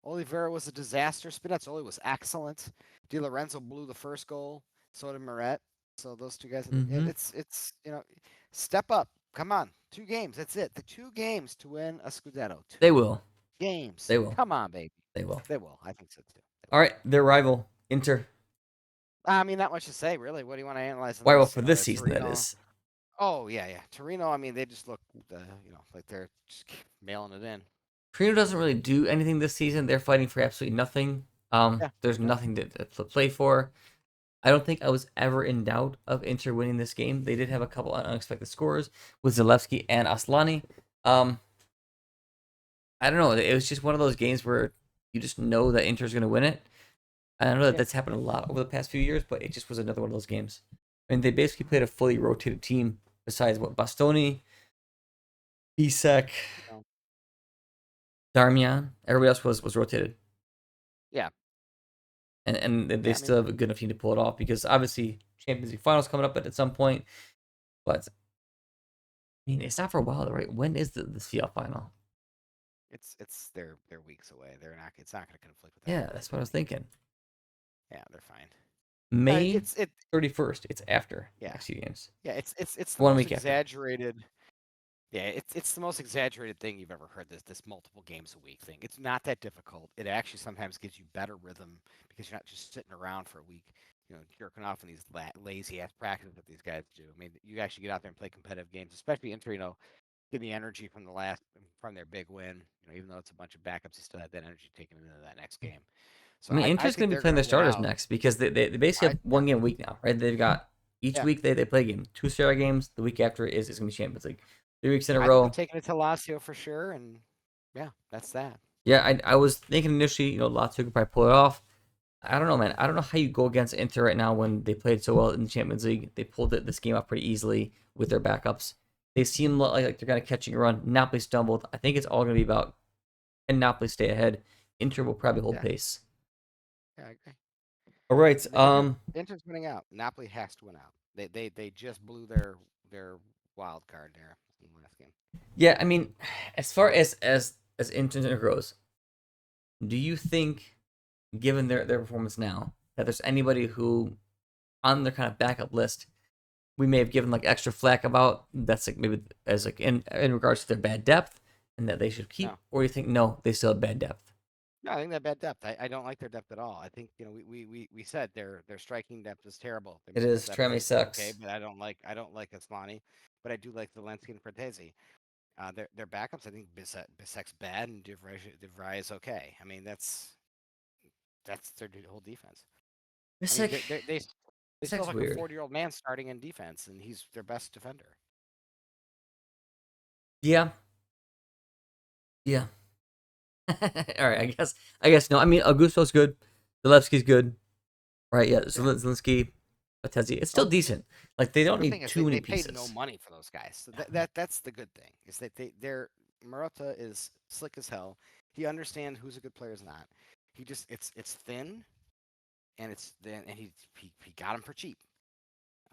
Oliveira was a disaster. Spinazzola was excellent. Di Lorenzo blew the first goal. So did Moret. So those 2 guys, Mm-hmm. it's step up. Come on, 2 games. That's it. The 2 games to win a scudetto. They 2 will. games. They will. Come on, baby. They will. They will. I think so too. All right, their rival Inter. I mean, not much to say really. What do you want to analyze in Rival this? for this season, that Torino. is. Oh yeah. Torino. I mean, they just look, like they're just mailing it in. Torino doesn't really do anything this season. They're fighting for absolutely nothing. Yeah. There's Yeah. nothing to play for. I don't think I was ever in doubt of Inter winning this game. They did have a couple unexpected scores with Zalewski and Aslani. I don't know. It was just one of those games where you just know that Inter's going to win it. I don't know that Yeah. that's happened a lot over the past few years, but it just was another one of those games. I mean, they basically played a fully rotated team besides what Bastoni, Isak, No. Darmian. Everybody else was rotated, Yeah. and they Yeah. I still mean, have a good enough team to pull it off because obviously Champions League finals coming up at some point. But I mean, it's not for a while, right? When is the CL final? it's they're weeks away. They're not. It's not going to conflict with Yeah, anything. that's what I was thinking. Yeah, they're fine. May It's it. 31st. It's after the Yeah. next few games. Yeah. It's the One most week after. exaggerated. Yeah, it's the most exaggerated thing you've ever heard. This multiple games a week thing. It's not that difficult. It actually sometimes gives you better rhythm because you're not just sitting around for a week, jerking off in these lazy ass practices that these guys do. I mean, you actually get out there and play competitive games, especially Inter. Get the energy from their big win. Even though it's a bunch of backups, you still have that energy taken into that next game. So I mean, I Inter's think going to be they're playing going their to win starters out. next because they basically I have yeah one game a week now, right? They've got each yeah. week they play a game. Two Serie A games. The week after is going to be Champions League. 3 weeks in a I think they're row. taking it to Lazio for sure, and yeah, that's that. Yeah, I was thinking initially, Lazio could probably pull it off. I don't know, man. I don't know how you go against Inter right now when they played so well in the Champions League. They pulled this game off pretty easily with their backups. They seem like they're kind of catching a run. Napoli stumbled. I think it's all going to be about can Napoli stay ahead. Inter will probably hold Yeah, pace. yeah, I agree. All right. The Inter's winning out. Napoli has to win out. They just blew their wild card there in the last game. Yeah, I mean, as far as Inter goes, do you think, given their performance now, that there's anybody who on their kind of backup list we may have given like extra flack about that's like maybe as like in regards to their bad depth and that they should keep, No, or you think no, they still have bad depth? no, I think they have bad depth. I don't like their depth at all. I think we said their striking depth is terrible. Their It midfield is depth Tremy is okay, sucks. but I don't like Aslani, but I do like Zelensky and Fratesi. Their backups, I think Bissek's bad and DeVry is okay. I mean that's their whole defense. I mean Bissek they still Bissek's have like a weird. 40-year-old man starting in defense, and he's their best defender. Yeah, yeah. All right, I guess no. I mean, Augusto's good. Zalewski's good. Right? Yeah. Yeah. Zelensky, Batezi. It's still Well, decent. Like they don't the thing need is too many they paid no pieces. money for those guys. So that's the good thing is that they're Marotta is slick as hell. He understands who's a good player is not. He just it's thin and it's then and he got him for cheap.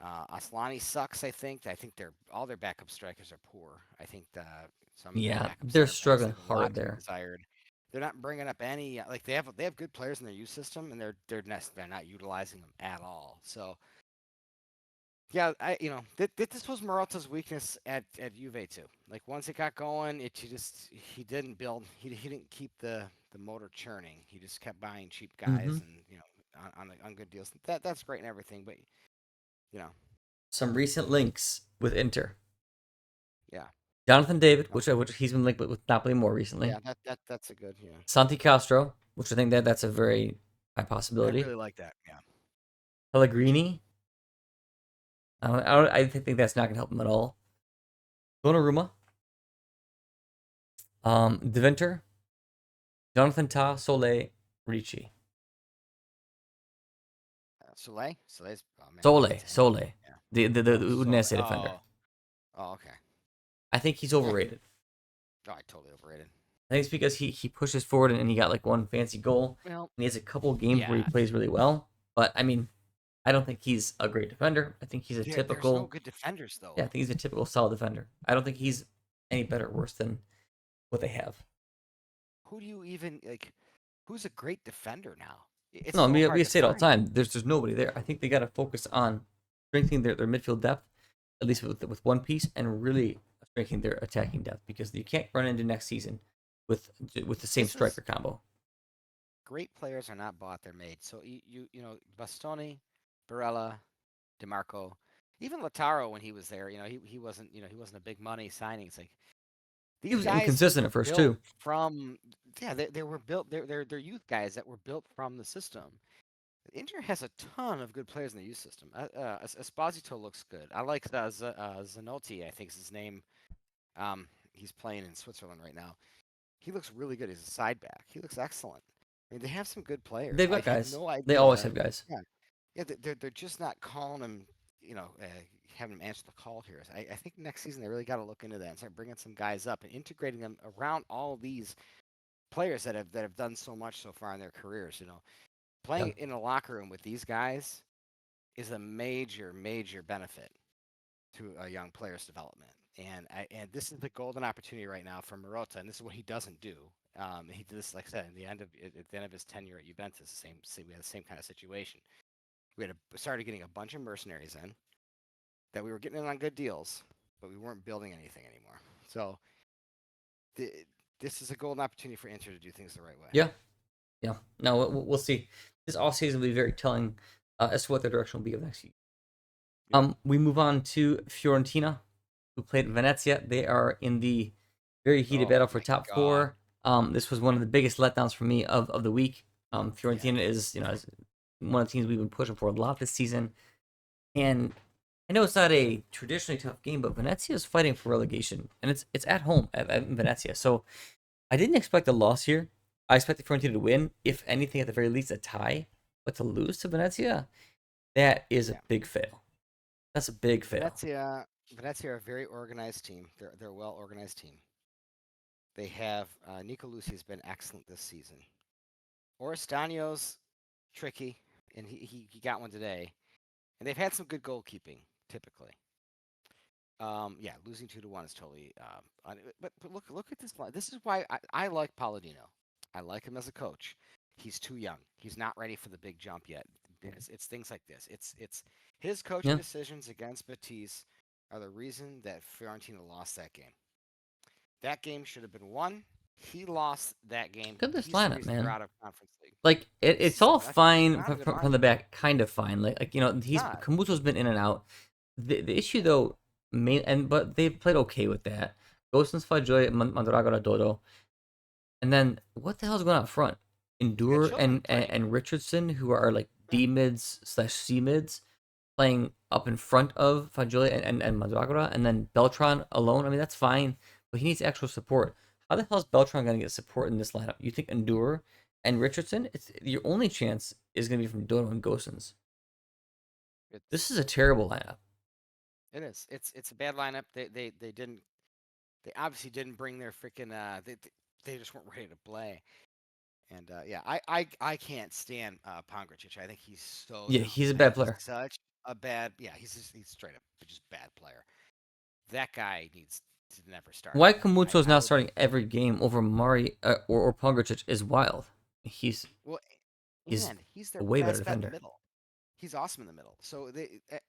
Aslani sucks. I think they're all their backup strikers are poor. I think some of their Yeah, backup they're center backs struggling leave a hard lot to be there. desired. They're not bringing up any like they have good players in their youth system, and they're not utilizing them at all. So yeah, this was Morata's weakness at Juve too. Like once it got going, he didn't build he didn't keep the motor churning. He just kept buying cheap Mm-hmm. guys and on good deals. That's great and everything, but you know Some recent links with Inter. yeah. Jonathan David, Oh, which he's been linked with Napoli more recently. yeah, that's a good, yeah. Santi Castro, which I think that's a very high I possibility. really like that. Yeah. Pellegrini, I think that's not going to help him at all. Donnarumma, Deventer, Jonathan Ta, Soleil, Ricci. Soleil's oh man, we'll get Soleil, to him. Soleil, Yeah. the Oh, Soleil. Udinese defender. Oh, okay. I think he's Yeah. overrated. Oh, I totally overrated. I think it's because he pushes forward and he got like one fancy goal, Well, and he has a couple games where he yeah. plays really well. But I mean, I don't think he's a great defender. I think he's a There's no typical, good defenders yeah, though. I think he's a typical solid defender. I don't think he's any better or worse than what they have. Who do you even like? Who's a great defender now? It's No, I so mean, hard we to say it all the find. time. There's nobody there. I think they got to focus on strengthening their midfield depth, at least with one piece, and really strengthening their attacking depth because you can't run into next season with the same This is striker combo. great players are not bought; they're made. So Bastoni, Barella, DeMarco, even Lautaro when he was there, he wasn't a big money signing. It's like He these was guys inconsistent were at first built too. from yeah they were built they're youth guys that were built from the system. Inter has a ton of good players in the youth system. Esposito looks good. I like Zanotti, I think is his name. He's playing in Switzerland right now. He looks really good. He's a side back. He looks excellent. I mean, they have some good players. They've I got had guys. no They always idea. have guys. Yeah, yeah, they're just not calling them. Having them answer the call here. I think next season they really got to look into that and start bringing some guys up and integrating them around all these players that have done so much so far in their careers. Yeah. Playing in a locker room with these guys is a major benefit to a young player's development. And this is the golden opportunity right now for Marotta, and this is what he doesn't do. He did this, like I said, at the end of his tenure at Juventus. We had the same kind of situation. Started getting a bunch of mercenaries in that we were getting in on good deals, but we weren't building anything anymore. So th- this is a golden opportunity for Inter to do things the right way. Yeah. Yeah. No, we'll see. This off season will be very telling as to what their direction will be of next year. Yep. We move on to Fiorentina, who played Venezia. They are in the very heated Oh battle for my top God. four. This was one of the biggest letdowns for me of the week. Yeah. Fiorentina is one of the teams we've been pushing for a lot this season, and I know it's not a traditionally tough game, but Venezia is fighting for relegation, and it's at home at Venezia. So I didn't expect a loss here. I expected Fiorentina to win, if anything, at the very least, a tie. But to lose to Venezia, that is a Yeah. big fail. That's a big fail. Venezia are a very organized team. They're a well organized team. They have Nico Lucy has been excellent this season. Oristanio's tricky, and he got one today. And they've had some good goalkeeping typically. Yeah, losing 2-1 is totally. But look at this line. This is why I like Palladino. I like him as a coach. He's too young. He's not ready for the big jump yet. It's things like this. It's his coaching Yeah, decisions against Betis are the reason that Fiorentina lost that game. That game should have been won. He lost that game. look at this He's the lineup, reason they're man. out of Conference League. Like it's all It's fine not a good from the lineup. back, kind of fine. It's He's not. Kamuto's been in and out. The issue Yeah. though, but they've played okay with that. Gosens Fajoy, Mandragora Dodo, and then what the hell's going on up front? You got Endure children playing. and Richardson, who are like Yeah. D mids slash C mids, playing up in front of Fagioli and Mandragora, and then Beltran alone. I mean, that's fine, but he needs actual support. How the hell is Beltran going to get support in this lineup? You think Endure and Richardson? It's your only chance is going to be from Dodo and Gosens. This It's is a terrible lineup. it is. It's a bad lineup. They didn't. They obviously didn't bring their freaking. They just weren't ready to play. And yeah, I can't stand Pongracic. I think he's so Yeah, dumb. he's a I bad think he's player. such a bad. Yeah, he's straight up just bad player. That guy needs to never start Why again. Kamuto is I now would. starting every game over Mari or Pongracic is wild. He's Well, he's and he's their a way better best bet in the defender. middle. He's awesome in the middle. So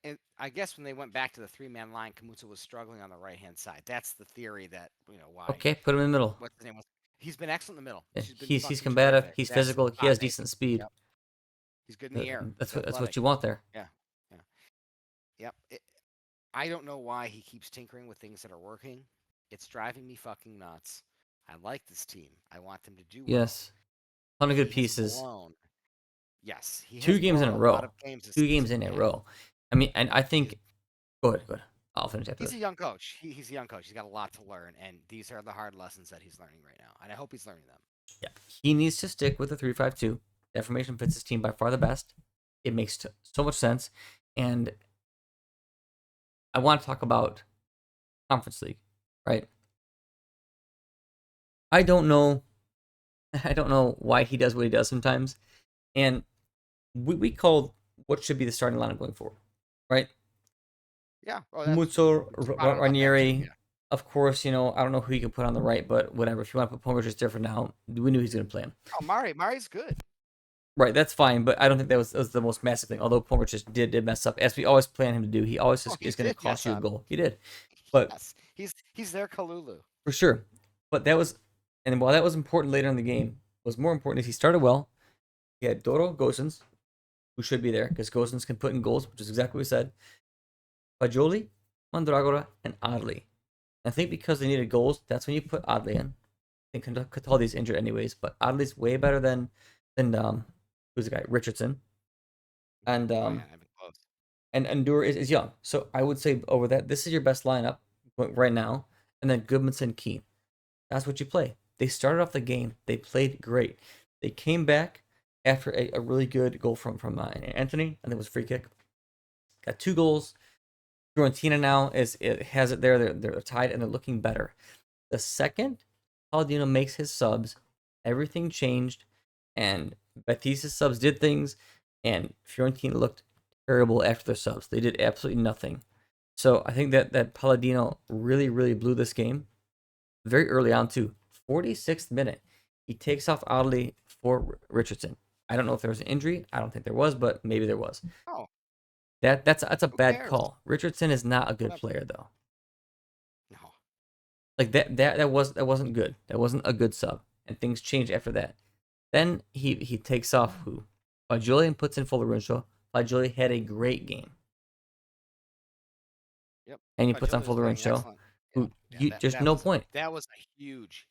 and I guess when they went back to the three-man line, Kamutsa was struggling on the right-hand side. That's the theory that why Okay, put him in the middle. what's his name was. He's been excellent in the middle. Yeah, He's been he's fucking combative. terrific. He's That's physical. He hot has take. decent speed. Yep. He's good in the air. He's That's what athletic. you want there. Yeah. Yeah. Yep. I don't know why he keeps tinkering with things that are working. It's driving me fucking nuts. I like this team. I want them to do well. Yes, ton of good He has pieces. blown. Yes, he Two has games in blown a a lot of row. games this Two games season. in a Yeah. row. I mean, and I He's think. Go ahead. Go ahead. I'll finish after he's a this. young coach. He's a young coach. He's got a lot to learn, and these are the hard lessons that he's learning right now. And I hope he's learning them. Yeah, he needs to stick with the 3-5-2. That formation fits his team by far the best. It makes so much sense, and I want to talk about Conference League, right? I don't know. I don't know why he does what he does sometimes, and we called what should be the starting lineup going forward, right? Yeah. Oh, Muzzo, we spotted about that too. Ranieri, Yeah. of course. I don't know who you can put on the right, but whatever. If you want to put Pomer, just different now. We knew he's going to play him. Oh, Mari's good. Right, that's fine, but I don't think that was the most massive thing. Although Pomer just did mess up, as we always plan him to do. He always Oh, just he is going to did cost mess you a up. goal. He did, but Yes, he's their Kalulu. for sure. But that was, and while that was important later in the game, what was more important is he started well. He had Doro Gosens, who should be there because Gosens can put in goals, which is exactly what we said. Fagioli, Mandragora, and Adli. I think because they needed goals, that's when you put Adli in. I think Cataldi's injured anyways, but Adli's way better than who's the guy Richardson, and Oh yeah, I've been close. and Endure is young. So I would say over that, this is your best lineup right now, and then Goodmanson Keane. That's what you play. They started off the game. They played great. They came back after a really good goal from Anthony. I think it was a free kick. Got 2 goals. Fiorentina now it has it there. They're tied and they're looking better. The second Palladino makes his subs, everything changed, and Batista's subs did things, and Fiorentina looked terrible after their subs. They did absolutely nothing. So I think that Palladino really blew this game very early on too. 46th minute, he takes off Audley for Richardson. I don't know if there was an injury. I don't think there was, but maybe there was. Oh, That's a who bad cares? call. Richardson is not a good Whatever. player though. No. Like that wasn't good. That wasn't a good sub. And things changed after that. Then he takes off who? Fagioli and puts in Folorunsho. Fagioli had a great game. Yep. And he puts on Fagioli was playing Folorunsho, excellent. Yeah. who Yeah. you just no point. That was a huge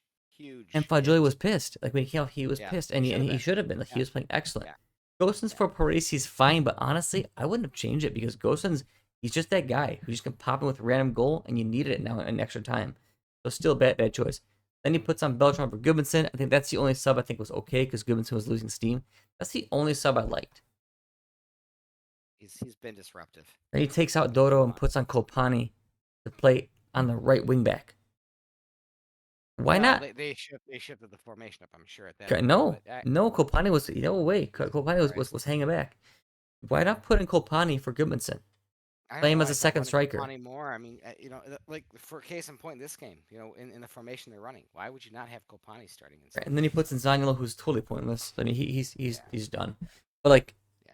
And Fagioli hit. was pissed. Like when he came out, he was Yeah. pissed, He and should have he been. should have been. Like he Yeah. was playing excellent. Yeah. Gosens Yeah. for Parisi's fine, but honestly, I wouldn't have changed it because Gosens, he's just that guy who just can pop in with a random goal, and you needed it now in extra time. So still bad choice. Then he puts on Beltran for Goodmanson. I think that's the only sub I think was okay because Goodmanson was losing steam. That's the only sub I liked. He's been disruptive. Then he takes out Dodo and puts on Kopani to play on the right wing back. Why Well, not? they shifted the formation up, I'm sure, at that point. No, But no, Kopani was no way. Kopani all right. was hanging back. Why not put in Kopani for Goodmanson? I don't Play know him why as a it's not second running striker. Kopani more. I mean, like for case in point, this game, in the formation they're running, why would you not have Kopani starting in center? And then he puts in Zaniolo, who's totally pointless. I mean, Yeah. he's done. But like, Yeah.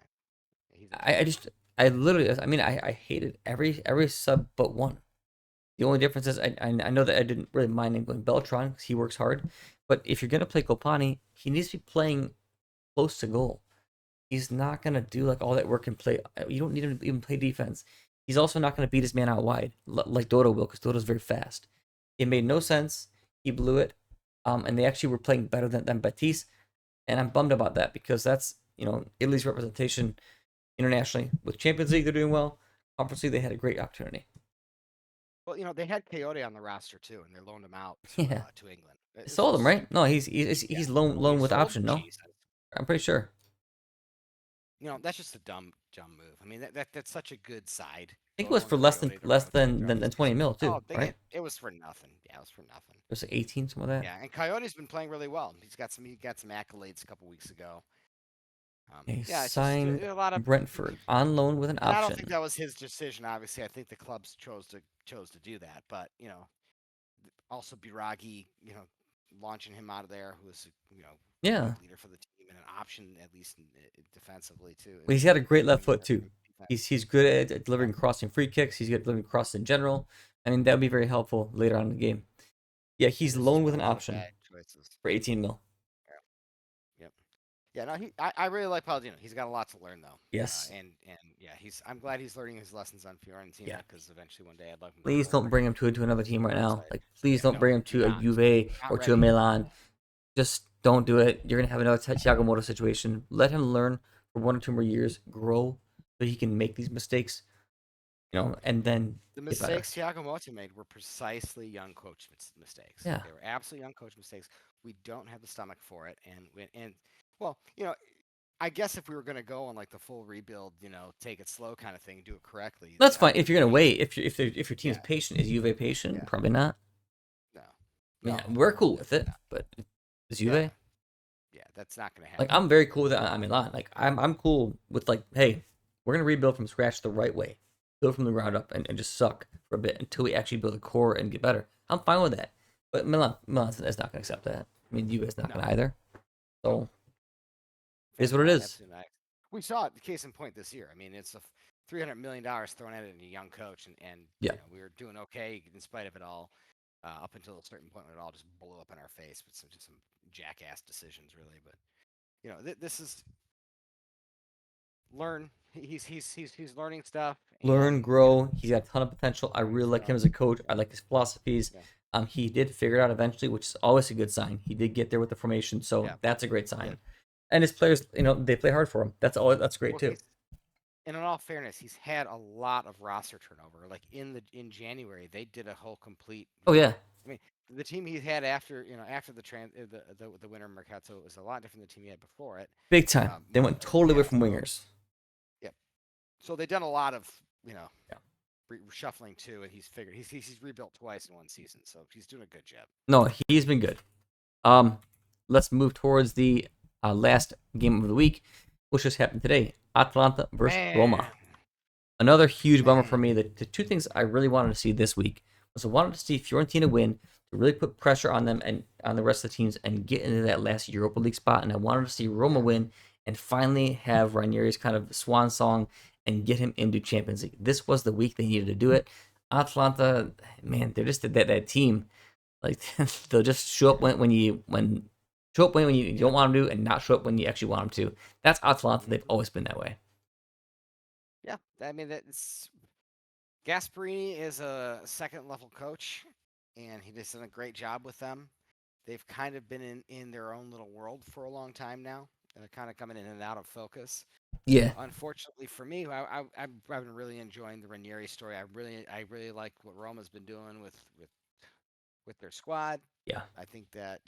He's I literally, I mean, I hated every sub but one. The only difference is I know that I didn't really mind him going Beltran because he works hard. But if you're gonna play Kopani, he needs to be playing close to goal. He's not gonna do like all that work and play. You don't need him to even play defense. He's also not gonna beat his man out wide like Dodo will because Dodo's very fast. It made no sense. He blew it. And they actually were playing better than Batiste, and I'm bummed about that because that's Italy's representation internationally with Champions League. They're doing well. Conference League they had a great opportunity. well, they had Coyote on the roster too, and they loaned him out Yeah, to England. This sold was him right. stupid. No, Yeah. he's loan You with sold him? option. No, Jesus. I'm pretty sure. That's just a dumb move. I mean, that's such a good side. I think it Dodo was and for less Coyote to less run throughout than the 20 season. mil too, Oh, right? it was for nothing. Yeah, it was for nothing. It was 18, something like that. Yeah, and Coyote's been playing really well. He got some accolades a couple weeks ago. He Yeah, it's just signed a lot of, Brentford on loan with an and I don't think option. that was his decision. Obviously, I think the clubs chose to do that. But also Biragi, launching him out of there, who was a Yeah, great leader for the team and an option at least defensively too. well, he's got a great left Bringing foot that too. defense. He's good at Yeah, delivering crossing free kicks. He's good at delivering crosses in general. I mean, that would be very helpful later on in the game. Yeah, and he's this is loaned with one an of those option bad choices. for 18 mil. Yeah. Yep. Yeah, no, I really like Palladino. He's got a lot to learn though. Yes. And yeah, I'm glad he's learning his lessons on Fiorentina Yeah. because eventually one day I'd like him to Please come don't over bring here. him to another team right now. Side. Like, please Yeah, don't bring no, him do to a not. Juve Not or to a ready. Milan. Just don't do it. You're gonna have another Thiago Motta situation. Let him learn for 1 or 2 more years, grow, so he can make these mistakes, and then The get better. mistakes Thiago Motta made were precisely young coach mistakes. Yeah. They were absolute young coach mistakes. We don't have the stomach for it, and well, I guess if we were going to go on like the full rebuild, take it slow kind of thing, do it correctly. That's I fine if think you're gonna we wait. If your team's yeah, patient, is Juve patient? yeah, Probably not. no, I mean, no, we're no, cool with definitely it, not. but is Yeah, Juve? yeah, that's not going to Like, happen. I'm very cool with it on Milan. Like, I'm cool with like, hey, we're gonna rebuild from scratch the right way, build from the ground up, and just suck for a bit until we actually build a core and get better. I'm fine with that. But Milan is not gonna accept that. I mean, Juve is not No, gonna either. nope. So it is what it is. Absolutely not. We saw it. The case in point this year. I mean, it's a $300 million thrown at it and a young coach, and Yeah. we were doing okay in spite of it all, up until a certain point when it all just blew up in our face with some jackass decisions, really. But this is learn. He's learning stuff, Learn, and grow. He's got a ton of potential. I learning really like him stuff. as a coach. I Yeah, like his philosophies. yeah, He did figure it out eventually, which is always a good sign. He did get there with the formation, so yeah. that's a great He sign. did. And his players, they play hard for him. That's great Well, too. and in all fairness, he's had a lot of roster turnover. Like in January, they did a whole complete. Oh yeah, I mean, the team he had after the winter mercato was a lot different than the team he had before it. Big time. They went totally away Yeah, from so wingers. yeah, so they've done a lot of you know Yeah. reshuffling too, and he's rebuilt twice in one season, so he's doing a good job. No, he's been good. Um, let's move towards the last game of the week, which just happened today. Atalanta versus Roma. Man, Another huge bummer for man, me. The two things I really wanted to see this week was I wanted to see Fiorentina win to really put pressure on them and on the rest of the teams and get into that last Europa League spot. And I wanted to see Roma yeah, win and finally have Ranieri's kind of swan song and get him into Champions League. This was the week they needed to do it. Atalanta, man, they're just that team. Like they'll just show up when show up when you yeah. don't want them to, and not show up when you actually want them to. That's Atalanta. They've Mhm. always been that way. Yeah, I mean that's Gasparini is a second level coach, and he just done a great job with them. They've kind of been in their own little world for a long time now, and they're kind of coming in and out of focus. Yeah, Unfortunately for me, I've been really enjoying the Ranieri story. I really like what Roma's been doing with their squad. yeah, I think that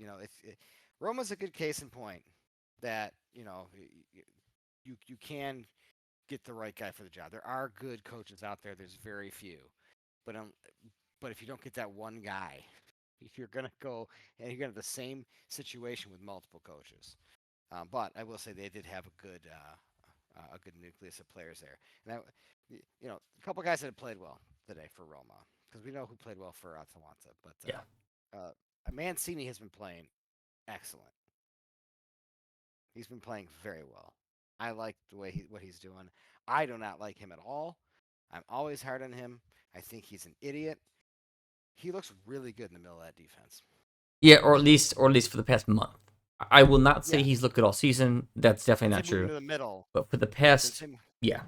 Roma's a good case in point that you can get the right guy for the job. There are good coaches out there. There's very few, but but if you don't get that one guy, you're gonna go and you're gonna have the same situation with multiple coaches. But I will say they did have a good nucleus of players there, and a couple guys that have played well today for Roma because we know who played well for Atalanta. But yeah. Mancini has been playing excellent. He's been playing very well. I like the way what he's doing. I do not like him at all. I'm always hard on him. I think he's an idiot. He looks really good in the middle of that defense. Yeah, or at least for the past month. I will not say Yeah, he's looked good all season. That's definitely once they not move true. into the middle, But for the then past, same. yeah.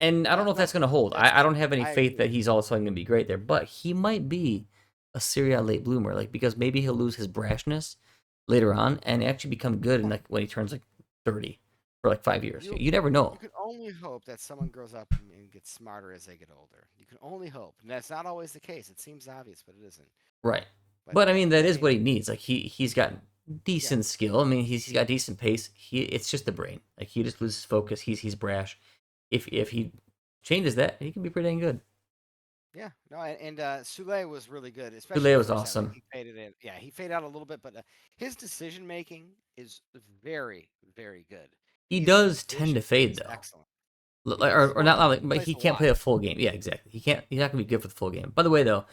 And I don't Yeah, know if no, that's going to hold. that's I don't have any I faith agree. that he's all of a sudden going to be great there. But he might be a Serie A late bloomer, like because maybe he'll lose his brashness later on and actually become good in Well, like when he turns like 30 for like 5 years. you You never you know, can only hope that someone grows up and gets smarter as they get older. You can only hope, and that's not always the case. It seems obvious, but it isn't. right? But But I mean, that I is what mean, he needs. Like he's got yeah, decent skill. I mean, he's got decent pace. It's just the brain. Like he just loses focus. He's brash. If he changes that, he can be pretty dang good. yeah, no, and Sule was really good, especially in Sule the was first half. awesome. He faded in. Yeah, he faded out a little bit, but his decision making is very, very good. He His does tend to vision fade is though. excellent. He Like, does. or Well, not, he like, but plays he a can't lot. play a full game. Yeah, exactly. He can't. He's not gonna be good for the full game. By the way, though,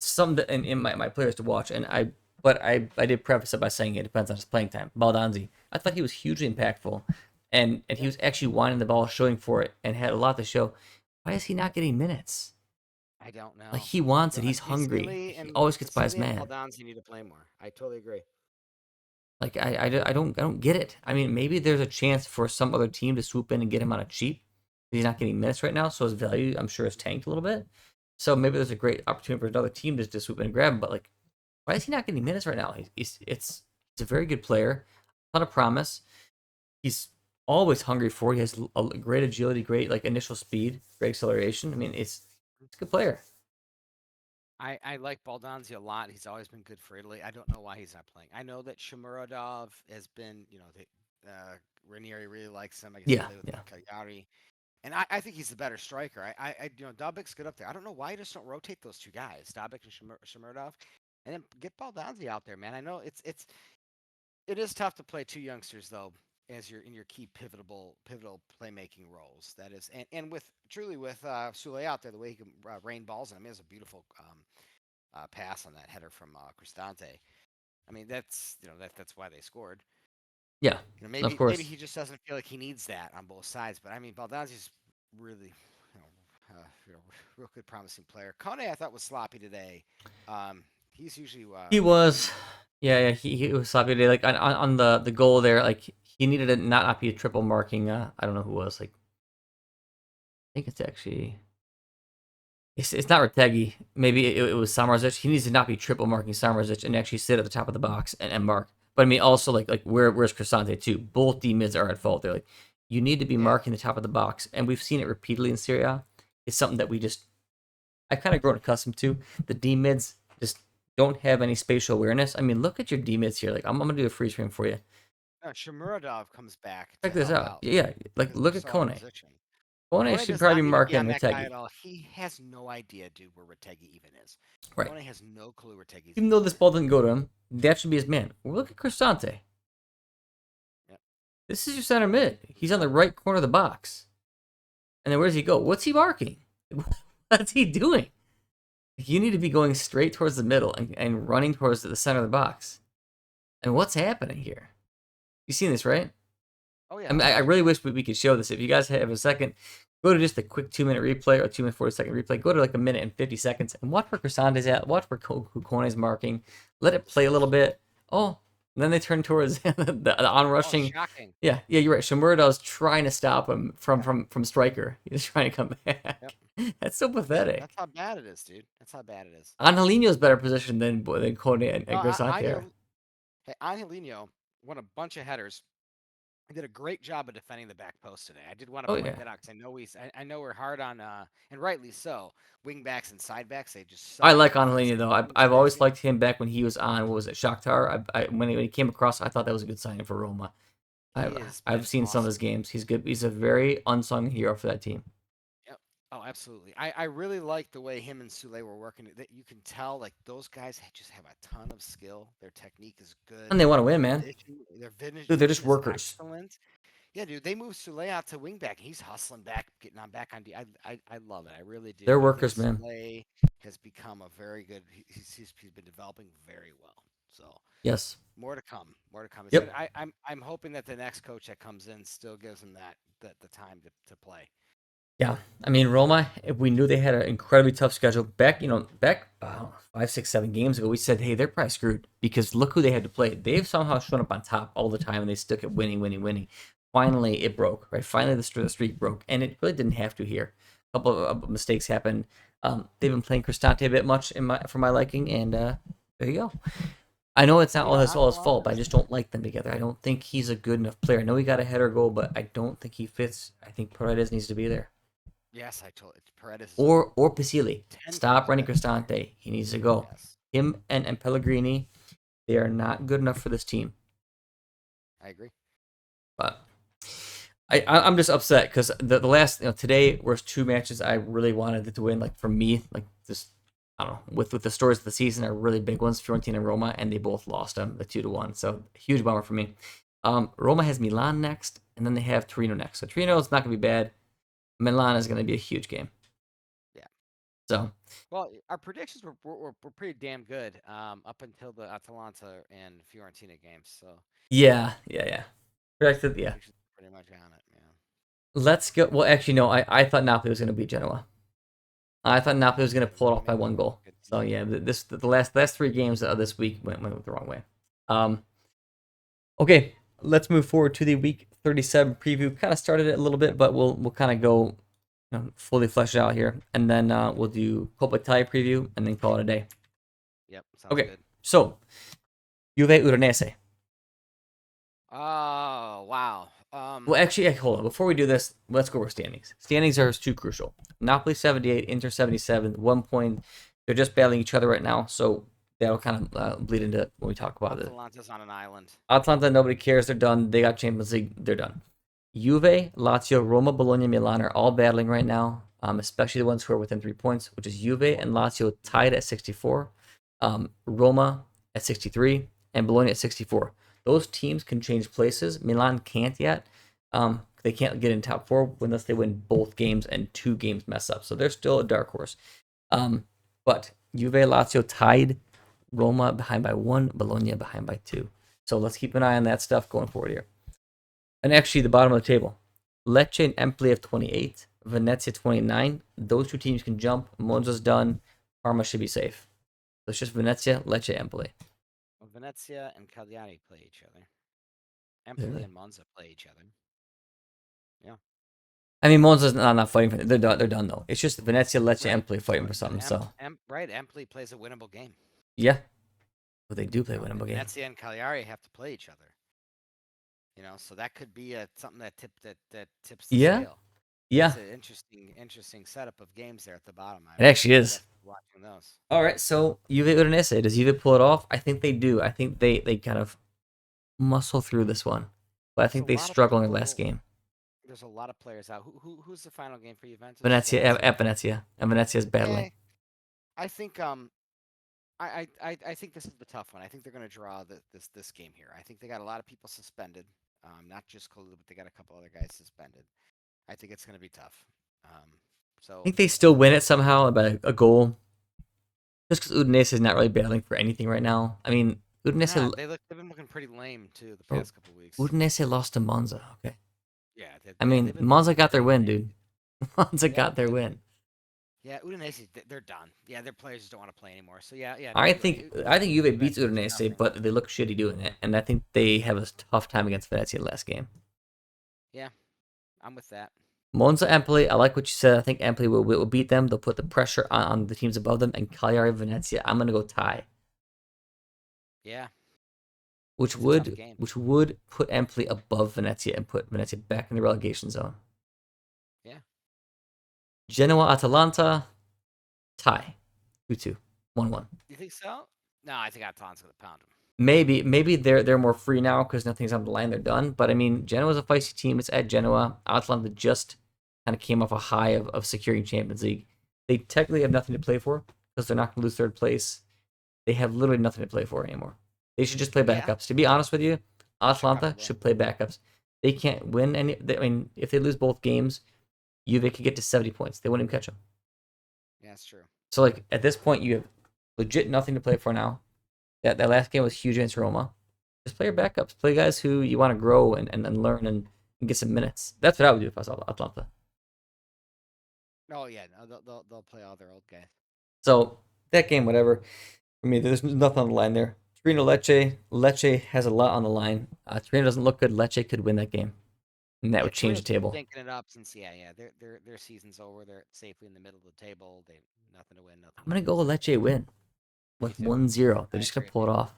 some in my players to watch, but I did preface it by saying it depends on his playing time. Baldanzi, I thought he was hugely impactful, and he Yeah, was actually wanting the ball, showing for it, and had a lot to show. Why is he not getting minutes? I don't Like know. he wants it. But He's hungry. Insigne He and always gets by his Insigne and man. Baldanzi need to play more. I totally agree. Like I don't get it. I mean, maybe there's a chance for some other team to swoop in and get him on a cheap. He's not getting minutes right now, so his value I'm sure is tanked a little bit. So maybe there's a great opportunity for another team to swoop in and grab him. But like, why is he not getting minutes right now? He's a very good player, a ton of promise. He's always hungry for it. He has a great agility, great like initial speed, great acceleration. I mean, it's a good player. I like Baldanzi a lot. He's always been good for Italy. I don't know why he's not playing. I know that Shomurodov has been, Ranieri really likes him. I guess he Yeah, played with him yeah. at Cagliari. And I think he's the better striker. Dobik's good up there. I don't know why you just don't rotate those two guys, Dobik and Shomurodov, and then get Baldanzi out there, man. I know it is tough to play two youngsters though, as you're in your key pivotal playmaking roles. That is, and with truly with Sule out there, the way he can rain balls in him is a beautiful pass on that header from Cristante. I mean, that's why they scored. Yeah, of Maybe course. he just doesn't feel like he needs that on both sides. But I mean, Baldazzi's really, real good, promising player. Kone, I thought was sloppy today. He's usually He was, yeah, yeah. He was sloppy today. Like on the goal there, like he needed to not be a triple marking. I don't know who it was. Like I think it's actually it's not Retegui. Maybe it was Samarazic. He needs to not be triple marking Samarazic and actually sit at the top of the box and mark. But I mean, also like where's Cristante too? Both D mids are at fault. They're like you need to be yeah. marking the top of the box, and we've seen it repeatedly in Serie A. It's something that I've kind of grown accustomed to. The D mids just don't have any spatial awareness. I mean, look at your D mids here. Like, I'm gonna do a freeze frame for you. Shamuradov comes back to Check this help out. out Yeah, like because we're look at so out of Kone. position. Kone Kone should does probably not be need to be marking on that guy Rategi. at all. He has no idea, dude, where Rategi even is. Right. Kone has no clue where Tegi's Even even though this there. ball didn't go to him, that should be his man. Well, look at Cristante. Yep. This is your center mid. He's on the right corner of the box. And then where does he go? What's he marking? What's he doing? You need to be going straight towards the middle and running towards the center of the box. And what's happening here? You seen this, right? Oh I yeah. mean, Oh I yeah. really wish we could show this. If you guys have a second, go to just a quick 2-minute replay or 2-minute 40-second replay. Go to like a minute and 50 seconds and watch where Crisante's at. Watch where Kone's marking. Let it play a little bit. Oh, and then they turn towards the Oh, onrushing. shocking. Yeah, you're right. Shimurado's trying to stop him from Yeah. from striker. He's trying to come Yep. back. That's so pathetic. That's how bad it is, dude. That's how bad it is. Angelino's better position than Kone No, and Cristante are. Angelino won a bunch of headers. He did a great job of defending the back post today. I did want to Oh point yeah. that out because I know we're hard on and rightly so, wing backs and side backs. They just I suck like Angelino offensively though. in I've always transition. liked him back when he was on. What was it, Shakhtar? When he came across, I thought that was a good signing for Roma. He has I've been seen some of his awesome. games. He's good. He's a very unsung hero for that team. Yep. Oh, absolutely. I really like the way him and Sule were working. That you can tell, like those guys just have a ton of skill. Their technique is good. And they want to Their win, man. Dude, they're just vision is workers. excellent. Yeah, dude. They moved Sule out to wing back. He's hustling back, getting on back on D. I love it. I really do. They're I think workers, man. Sule has become a very good. He's been developing very well. So Yes. more to come. More to come. It's Yep. gonna, I'm hoping that the next coach that comes in still gives him that the time to play. Yeah. I mean, Roma, if we knew they had an incredibly tough schedule back 5, 6, 7 games ago, we said, hey, they're probably screwed because look who they had to play. They've somehow shown up on top all the time and they still kept winning, winning, winning. Finally, it broke, right? Finally, the streak broke, and it really didn't have to here. A couple of mistakes happened. They've been playing Cristante a bit much for my liking, and there you go. I know it's not Yeah, all his well, I fault, but I just understand. don't like them together. I don't think he's a good enough player. I know he got a header goal, but I don't think he fits. I think Paredes needs to be there. Yes, I told it. Paredes is Or Pasili. 10 Stop times running better player. Cristante. He needs to go. Yes, Him and Pellegrini, they are not good enough for this team. I agree. But I'm just upset because the last today was 2 matches I really wanted to win. Like for me, like just I don't know with the stories of the season are really big ones, Fiorentina and Roma, and they both lost them the 2-1. So huge bummer for me. Roma has Milan next, and then they have Torino next. So Torino is not going to be bad. Milan is going to be a huge game. Yeah. So Well, our predictions were pretty damn good up until the Atalanta and Fiorentina games. So yeah. Corrected, yeah. predictions were pretty much on it. Yeah. Let's go. Well, actually, no. I thought Napoli was going to beat Genoa. I thought Napoli was going to pull it off by Maybe 1 goal. good So team. yeah, the last 3 games of this week went the wrong way. Um, okay, let's move forward to the week 37 preview. Kind of started it a little bit, but we'll kind of go fully flesh it out here, and then we'll do Coppa Italia preview, and then call it a day. Yep. Sounds Okay, good. so Juve Udinese. Oh wow. Well, actually, hold on. Before we do this, let's go over standings. Standings are too crucial. Napoli 78, Inter 77, 1 point. They're just battling each other right now, so that'll kind of bleed into when we talk about it. Atalanta's on an island. Atalanta, nobody cares. They're done. They got Champions League. They're done. Juve, Lazio, Roma, Bologna, Milan are all battling right now, especially the ones who are within 3 points, which is Juve and Lazio tied at 64, Roma at 63, and Bologna at 64. Those teams can change places. Milan can't yet. They can't get in top 4 unless they win both games and 2 games mess up. So they're still a dark horse. But Juve, Lazio tied, Roma behind by 1, Bologna behind by 2. So let's keep an eye on that stuff going forward here. And actually, the bottom of the table, Lecce and Empoli have 28, Venezia 29. Those 2 teams can jump. Monza's done. Parma should be safe. So it's just Venezia, Lecce, Empoli. Well, Venezia and Cagliari play each other. Empoli Really? and Monza play each other. Yeah. I mean, Monza's not fighting for it. They're done. They're done though. It's just Venezia, Lecce, Right. Empoli fighting for something. So Right. Empoli plays a winnable game. yeah, but they do You play a know, and winnable game. Venezia and Cagliari have to play each other. You know, so that could be something that tips the Yeah, scale. Yeah, It's an interesting setup of games there at the bottom. it actually I'm is. definitely watching those. All right, so Juve Udinese. Does Juve pull it off? I think they do. I think they kind of muscle through this one, but I There's a think they lot of struggle in their last people. game. There's a lot of players out. Who's the final game for Juventus? Venezia Venezia. at Venezia, and Venezia is battling. Yeah, I think I think this is the tough one. I think they're going to draw this game here. I think they got a lot of people suspended, not just Kalu, but they got a couple other guys suspended. I think it's going to be tough. Um, I so think they still win it somehow by a goal, just because Udinese is not really battling for anything right now. I mean, they're Udinese, not. They've been looking pretty lame too the oh, past couple weeks. Udinese lost to Monza. Okay, Yeah, I mean they've been Monza looking got their pretty win, lame. dude. Monza Yeah, got their win. yeah. Udinese, they're done. Yeah, their players just don't want to play anymore. So yeah. No, I you're right. think I think Juve beats Juventus is Udinese, nothing. but they look shitty doing it, and I think they have a tough time against Venezia last game. Yeah, I'm with that. Monza Empoli, I like what you said. I think Empoli will beat them. They'll put the pressure on the teams above them. And Cagliari Venezia, I'm gonna go tie, Yeah, which it's a tough would game. which would put Empoli above Venezia and put Venezia back in the relegation zone. Yeah. Genoa Atalanta, tie, 2-2, 1-1. You think so? No, I think Atalanta's going to pound them. Maybe they're more free now because nothing's on the line. They're done. But I mean, Genoa's a feisty team. It's at Genoa. Atalanta just kind of came off a high of securing Champions League. They technically have nothing to play for because they're not going to lose third place. They have literally nothing to play for anymore. They should just play Yeah, backups. To be honest with you, Atalanta probably will. should play backups. They can't win any. I mean, if they lose both games, Juve could get to 70 points. They wouldn't even catch them. Yeah, that's true. So like at this point, you have legit nothing to play for now. That last game was huge against Roma. Just play your backups. Play guys who you want to grow and learn and get some minutes. That's what I would do if I was Atlanta. Oh yeah, no, they'll play all their old guys. So that game, whatever. I mean, there's nothing on the line there. Torino Lecce. Lecce has a lot on the line. Torino doesn't look good. Lecce could win that game, and that Yeah, would change the Torino's been table. stinking it up since yeah. Their season's over. They're safely in the middle of the table. They nothing to win, I'm nothing to gonna go lose. Lecce win, Me like too. 1-0. They're I just gonna agree. pull it off.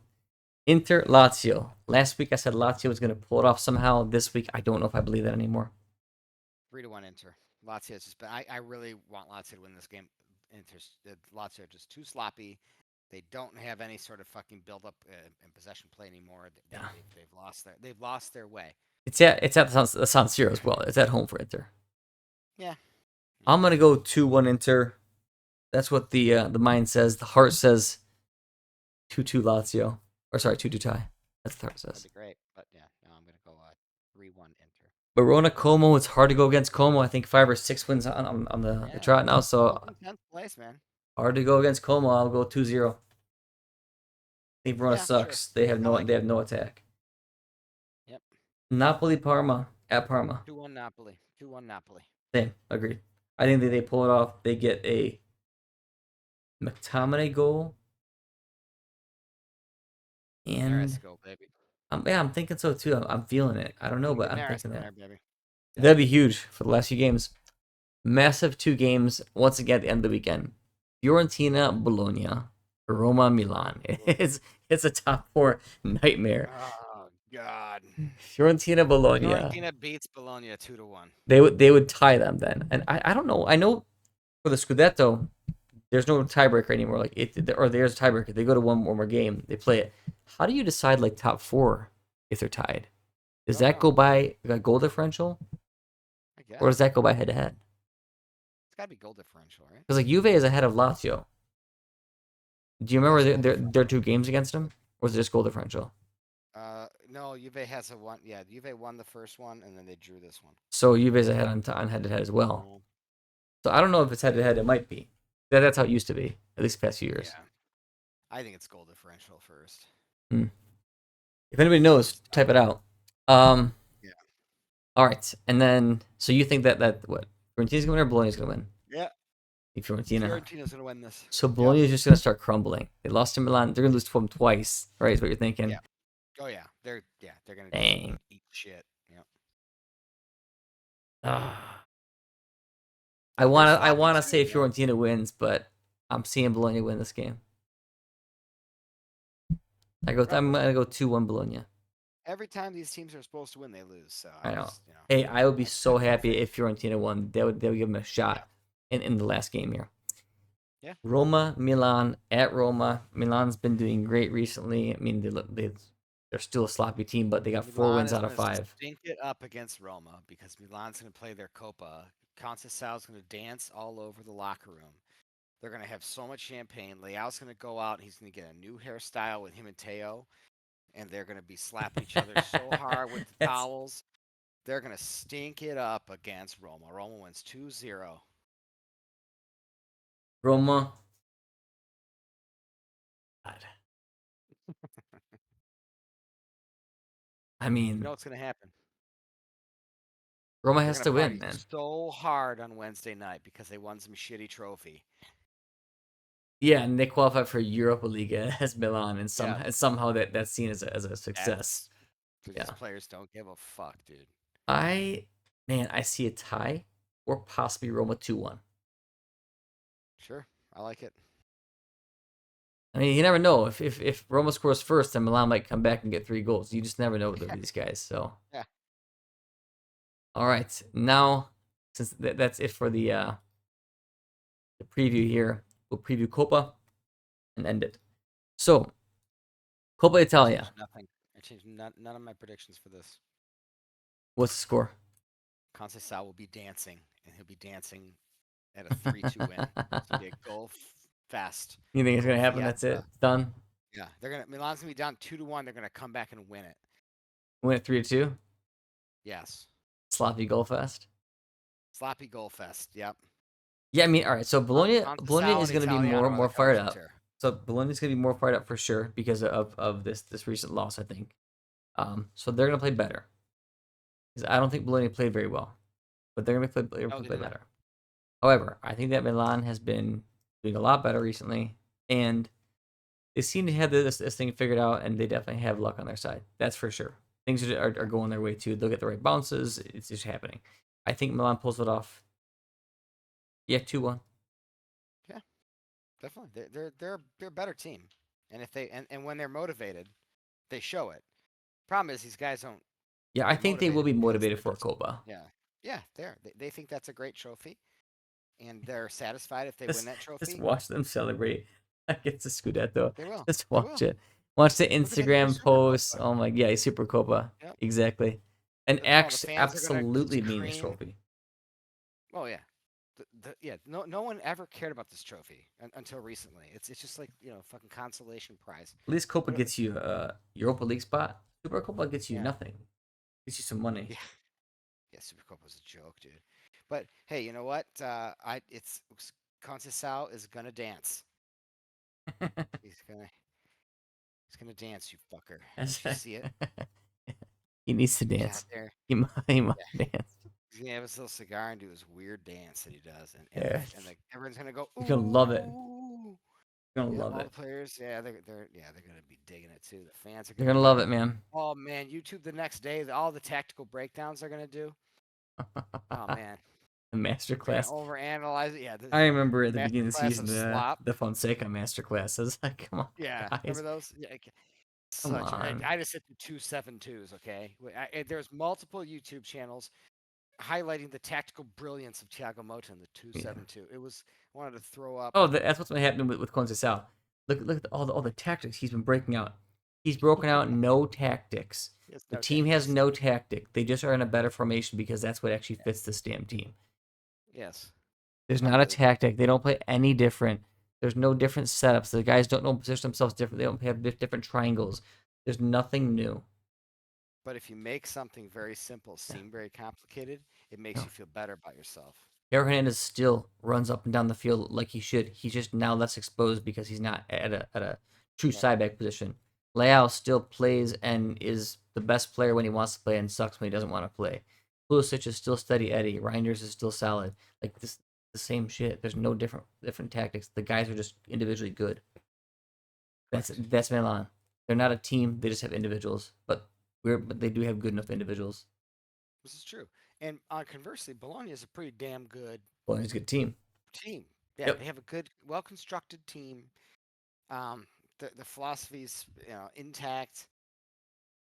Inter Lazio. Last week I said Lazio was gonna pull it off somehow. This week I don't know if I believe that anymore. 3-1 Inter. Lazio's just been. I really want Lazio to win this game. Lazio are just too sloppy. They don't have any sort of fucking build up and possession play anymore. Yeah. They've lost their way. It's at the San Siro as well. It's at home for Inter. Yeah. I'm gonna go 2-1 Inter. That's what the mind says. The heart says 2-2 Lazio. Or sorry, 2-2 tie. That's what the heart That'd says. be great. But yeah, no, I'm gonna go 3-1 Inter. Verona Como, it's hard to go against Como. I think 5 or 6 wins on the Yeah, trot now, so both in 10th place, man. hard to go against Como. I'll go 2-0. I think Verona Yeah, sure. sucks. They have I no like they it. have no attack. Yep. Napoli Parma at Parma. 2-1 Napoli. 2-1 Napoli. Same, agreed. I think they pull it off. They get a McTominay goal. Maris And go, baby. I'm thinking so too. I'm feeling it. I don't know, You but get I'm Maris thinking in that. there, baby. That'd be huge for the last few games. Massive 2 games once again at the end of the weekend. Fiorentina, Bologna, Roma, Milan. It's a top four nightmare. Oh God. Fiorentina, Bologna. Fiorentina beats Bologna 2-1. They would tie them then. And I don't know. I know for the scudetto, there's no tiebreaker anymore. Like or there's a tiebreaker. They go to one more game. They play it. How do you decide like top four if they're tied? Does Don't that know. go by a goal differential, I guess. or does that go by head to head? It's gotta be goal differential, right? Because like Juve is ahead of Lazio. Do you remember What's their, goal their, differential? their 2 games against them? Or was it just goal differential? No, Juve has a one. Yeah, Juve won the first one, and then they drew this one. So Juve's ahead on head to head as well. Mhm. So I don't know if it's head to head. It might be. That's how it used to be, at least the past few years. Yeah, I think it's goal differential first. Hmm. If anybody knows, type it out. Yeah. All right, and then so you think that what Fiorentina's gonna win or Bologna's gonna win? Yeah. Fiorentina. Fiorentina's gonna win this. So Yep. Bologna is just gonna start crumbling. They lost to Milan. They're gonna lose to them twice, right? Is what you're thinking? Yeah. Oh yeah. They're gonna just Dang. eat shit. Yeah. Ah. I They're wanna I sloppy wanna too, say man. Fiorentina wins, but I'm seeing Bologna win this game. I'm Probably. gonna go 2-1 Bologna. every time these teams are supposed to win, they lose. So I I know. just, Hey, I would be I so have no happy faith. if Fiorentina won. They would give them a Yeah, shot in the last game here. yeah. Roma, Milan at Roma. Milan's been doing great recently. I mean, they're still a sloppy team, but they got 4 wins Milan is out of going to 5. stink it up against Roma because Milan's going to play their Coppa. Conceição's going to dance all over the locker room. They're going to have so much champagne. Leao's going to go out. He's going to get a new hairstyle with him and Teo, and they're going to be slapping each other so hard with the That's towels. They're going to stink it up against Roma. Roma wins 2-0. Roma. God. I You mean, know what's going to happen? Roma They're has going to to win, party man. so hard on Wednesday night because they won some shitty trophy. Yeah, and they qualified for Europa League as Milan, and Yeah, somehow that's seen as a that's success. these Yeah, players don't give a fuck, dude. I man, I see a tie or possibly Roma 2-1. Sure, I like it. I mean, you never know if Roma scores first, then Milan might come back and get 3 goals. You just never know with these guys. So, Yeah, all right, now since that's it for the preview here, we'll preview Coppa and end it. So, Coppa I changed Italia, nothing. I changed none of my predictions for this. what's the score? Conceição will be dancing, and he'll be dancing at a 3-2 win. It's gonna be a goal fest. You think it's Goal gonna happen? That's it. fiesta. It's done. Yeah, they're gonna Milan's gonna be down 2-1. They're gonna come back and win it. Win it 3-2. Yes, Sloppy goal fest. sloppy goal fest. Yep. Yeah, I mean, all right. So Bologna Conceição is and going to be Italiano are more the fired up. calciateur. So Bologna is going to be more fired up for sure because of this recent loss, I think. So they're going to play better. 'Cause I don't think Bologna played very well, but they're No, going to they play did not. better. However, I think that Milan has been doing a lot better recently, and they seem to have this thing figured out, and they definitely have luck on their side. That's for sure. Things are going their way too. They'll get the right bounces. It's just happening. I think Milan pulls it off. Yeah, 2-1. Yeah, definitely. They're a better team, and if they and when they're motivated, they show it. Problem is these guys don't Yeah, I get think they will motivated be because motivated they're for a just Copa. yeah yeah they think that's a great trophy, and they're satisfied if they win Just that just trophy. watch them celebrate against the scudetto. They will. Just They watch will. it. Watch the Look at that new Instagram Super posts. Copa. Oh my yeah, Super Copa. Yep. Exactly. And Oh, the X fans are gonna absolutely mean this scream. trophy. Oh yeah. Yeah, no one ever cared about this trophy until recently. It's just like fucking consolation prize. At least Copa What? gets you a Europa League spot. Super Copa gets you Yeah, nothing. Gets you some money. yeah, yeah. Super Copa was a joke, dude. But hey, you know what? It's Conceição is gonna dance. He's gonna he's gonna dance, you fucker. Don't you see it? He needs to He's out dance. there. He must Yeah, dance. he's gonna have his little cigar and do his weird dance that he does, Yeah. everyone's gonna go You're gonna love it. ooh. You're gonna Yep, love all the it. players, they're gonna be digging it too. The fans are You're gonna gonna dig love it. it, man. Oh man, YouTube the next day, all the tactical breakdowns they're gonna do. Oh man, The they're gonna masterclass. overanalyze it. Yeah, I remember the at the beginning master of the class season of slop. the Fonseca masterclass. I was like, come on, Yeah, remember guys, those? Yeah, come such. on. I just hit the 272s. Okay, there's multiple YouTube channels highlighting the tactical brilliance of Thiago Motta in the Yeah. 272. It was I wanted to throw up. Oh, that's what's been happening with Conceição. Look at all the tactics he's been breaking out. He's broken out no tactics. It's The no team has tactics. no tactic. They just are in a better formation because that's what actually fits this damn team. Yes, There's not a unbelievable. tactic. They don't play any different. There's no different setups. The guys don't know position themselves different. They don't have different triangles. There's nothing new. But if you make something very simple Yeah. seem very complicated, it makes No. you feel better about yourself. Aaron Hernandez still runs up and down the field like he should. He's just now less exposed because he's not at a true Right. side back position. Leao still plays and is the best player when he wants to play and sucks when he doesn't want to play. Pulisic is still steady Eddie. Reinders is still solid. Like this, the same shit. There's no different tactics. The guys are just individually good. Correct. That's Milan. They're not a team. They just have individuals, but they do have good enough individuals. This is true. And conversely, Bologna is a pretty damn good Well, he's a good team. team. Yeah, Yep. they have a good, well constructed team. The philosophy's intact.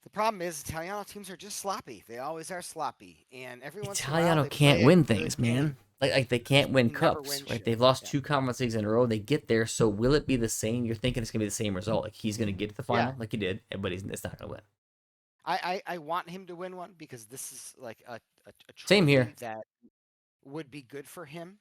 The problem is Italiano teams are just sloppy. They always are sloppy, and every once in a while Italiano they play can't a win good things, man. game. Like they can't win They never cups, win right? shit. They've lost Yeah, 2 conference leagues in a row. They get there, so will it be the same? You're thinking it's gonna be the same result. Like he's gonna get to the yeah. final, like he did, but it's not gonna win. I want him to win one because this is like a Same here. trophy that would be good for him.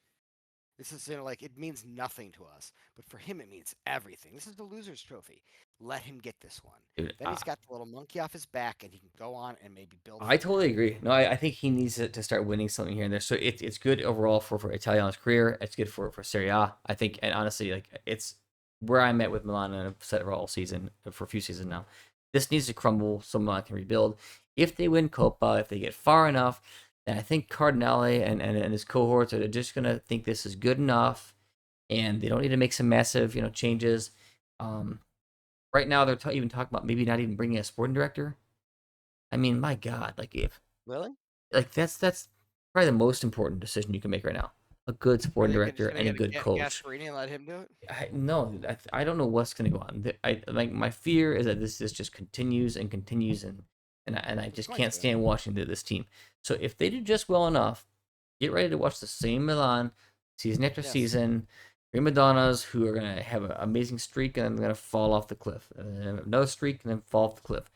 This is, like, it means nothing to us, but for him it means everything. This is the loser's trophy. Let him get this one. Dude, Then he's got the little monkey off his back, and he can go on and maybe build I from totally there. agree. No, I think he needs to start winning something here and there. So it's good overall for Italiano's career. It's good for Serie A. I think, and honestly, like it's where I'm at with Milan, and I've said it all season for a few seasons now. This needs to crumble so Milan can rebuild. If they win Coppa, if they get far enough, then I think Cardinale and his cohorts are just gonna think this is good enough, and they don't need to make some massive changes. Um, right now, they're even talking about maybe not even bringing a sporting director. I mean, my God, like if Really? that's probably the most important decision you can make right now. A good Are sporting they director just gonna and a get good coach. Gasparini and let him do it? No, I don't know what's going to go on. I like my fear is that this just continues and continues and I It's just going can't to. stand watching this team. So if they do just well enough, get ready to watch the same Milan season after Yes. season. Prima donnas who are going to have an amazing streak and then they're going to fall off the cliff. And then have another streak and then fall off the cliff.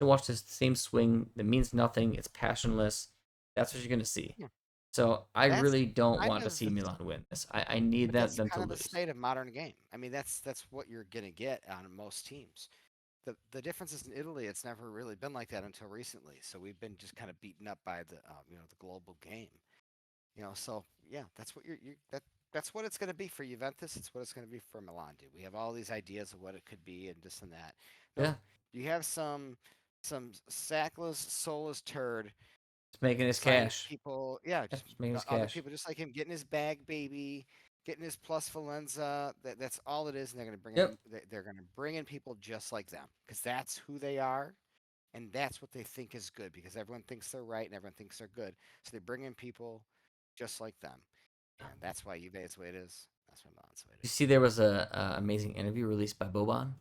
You watch this same swing that means nothing. It's passionless. That's what you're going to see. Yeah. So I That's really don't kind want to of see the Milan win this. I need but that's them to kind of the lose. state of modern game. I mean, that's what you're gonna get on most teams. The difference is in Italy, it's never really been like that until recently. So we've been just kind of beaten up by the the global game. So yeah, that's what that's what it's going to be for Juventus. It's what it's going to be for Milan. Dude, we have all these ideas of what it could be and this and that. Yeah, No, you have some sackless, soulless turd it's making his deciding cash. people. Yeah, Yeah, just it's making his other cash. people just like him getting his bag, baby, getting his plus Valenza. That's all it is, and they're going to bring in Yep. them. They're going to bring in people just like them because that's who they are. And that's what they think is good because everyone thinks they're right and everyone thinks they're good. So they bring in people just like them. And that's why Juve is the way it is. That's why Milan's the way it You is. see, there was a amazing interview released by Boban.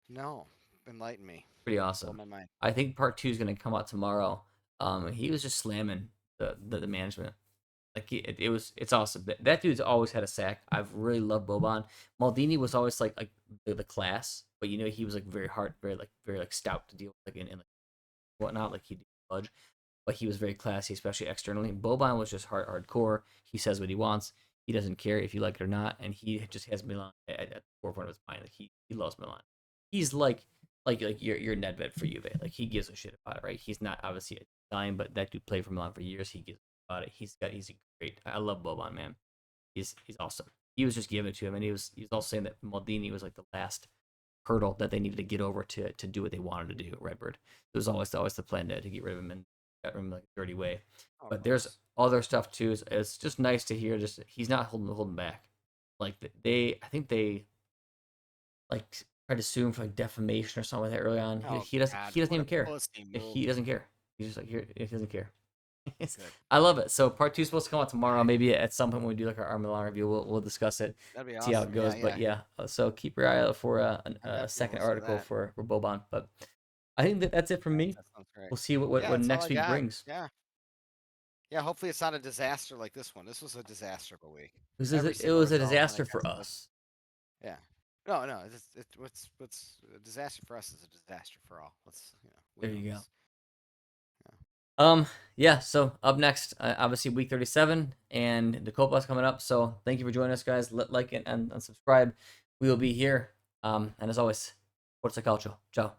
No, enlighten me. Pretty Blow awesome. my mind. I think part two is gonna come out tomorrow. He was just slamming the management. Like it's awesome. That dude's always had a sack. I've really loved Boban. Maldini was always like the class, but he was like very hard, very like stout to deal with, like in like whatnot. Like he budge, but he was very classy, especially externally. Boban was just hardcore. He says what he wants. He doesn't care if you like it or not, and he just has Milan at the forefront of his mind. Like he loves Milan. He's like your Nedved for Juve. Like he gives a shit about it, right? He's not obviously Italian, but that dude played for Milan for years. He gives about it. He's a great. I love Boban, man. He's awesome. He was just giving it to him, and he was also saying that Maldini was like the last hurdle that they needed to get over to do what they wanted to do at Redbird. It was always the plan to get rid of him and got rid of him like a dirty way. Oh, of But there's course. other stuff too. It's just nice to hear. Just he's not holding back. Like I think they like tried to sue him for like defamation or something like that early on. Oh, God. He doesn't What even a care. pussy move. He doesn't care. He's just like here. He doesn't care. Good. I love it. So part two is supposed to come out tomorrow. I, Maybe at some point when we do like our Milan review, we'll discuss it, that'd be see how it awesome. Yeah, goes. But yeah. yeah, so keep your eye out for I a definitely will second listen to article that. for Boban. But I think that's it from me. That sounds great. We'll see Yeah, what that's all next I week got. brings. Yeah. Yeah, hopefully it's not a disaster like this one. This was a disaster of a week. Every It single was a result went disaster for against us. us. Yeah. No, no. What's a disaster for us is a disaster for all. We There know you go. this. Yeah. Yeah. So up next, obviously week 37, and the Copa's coming up. So thank you for joining us, guys. Like it and subscribe. We will be here. And as always, Forza Calcio. Ciao.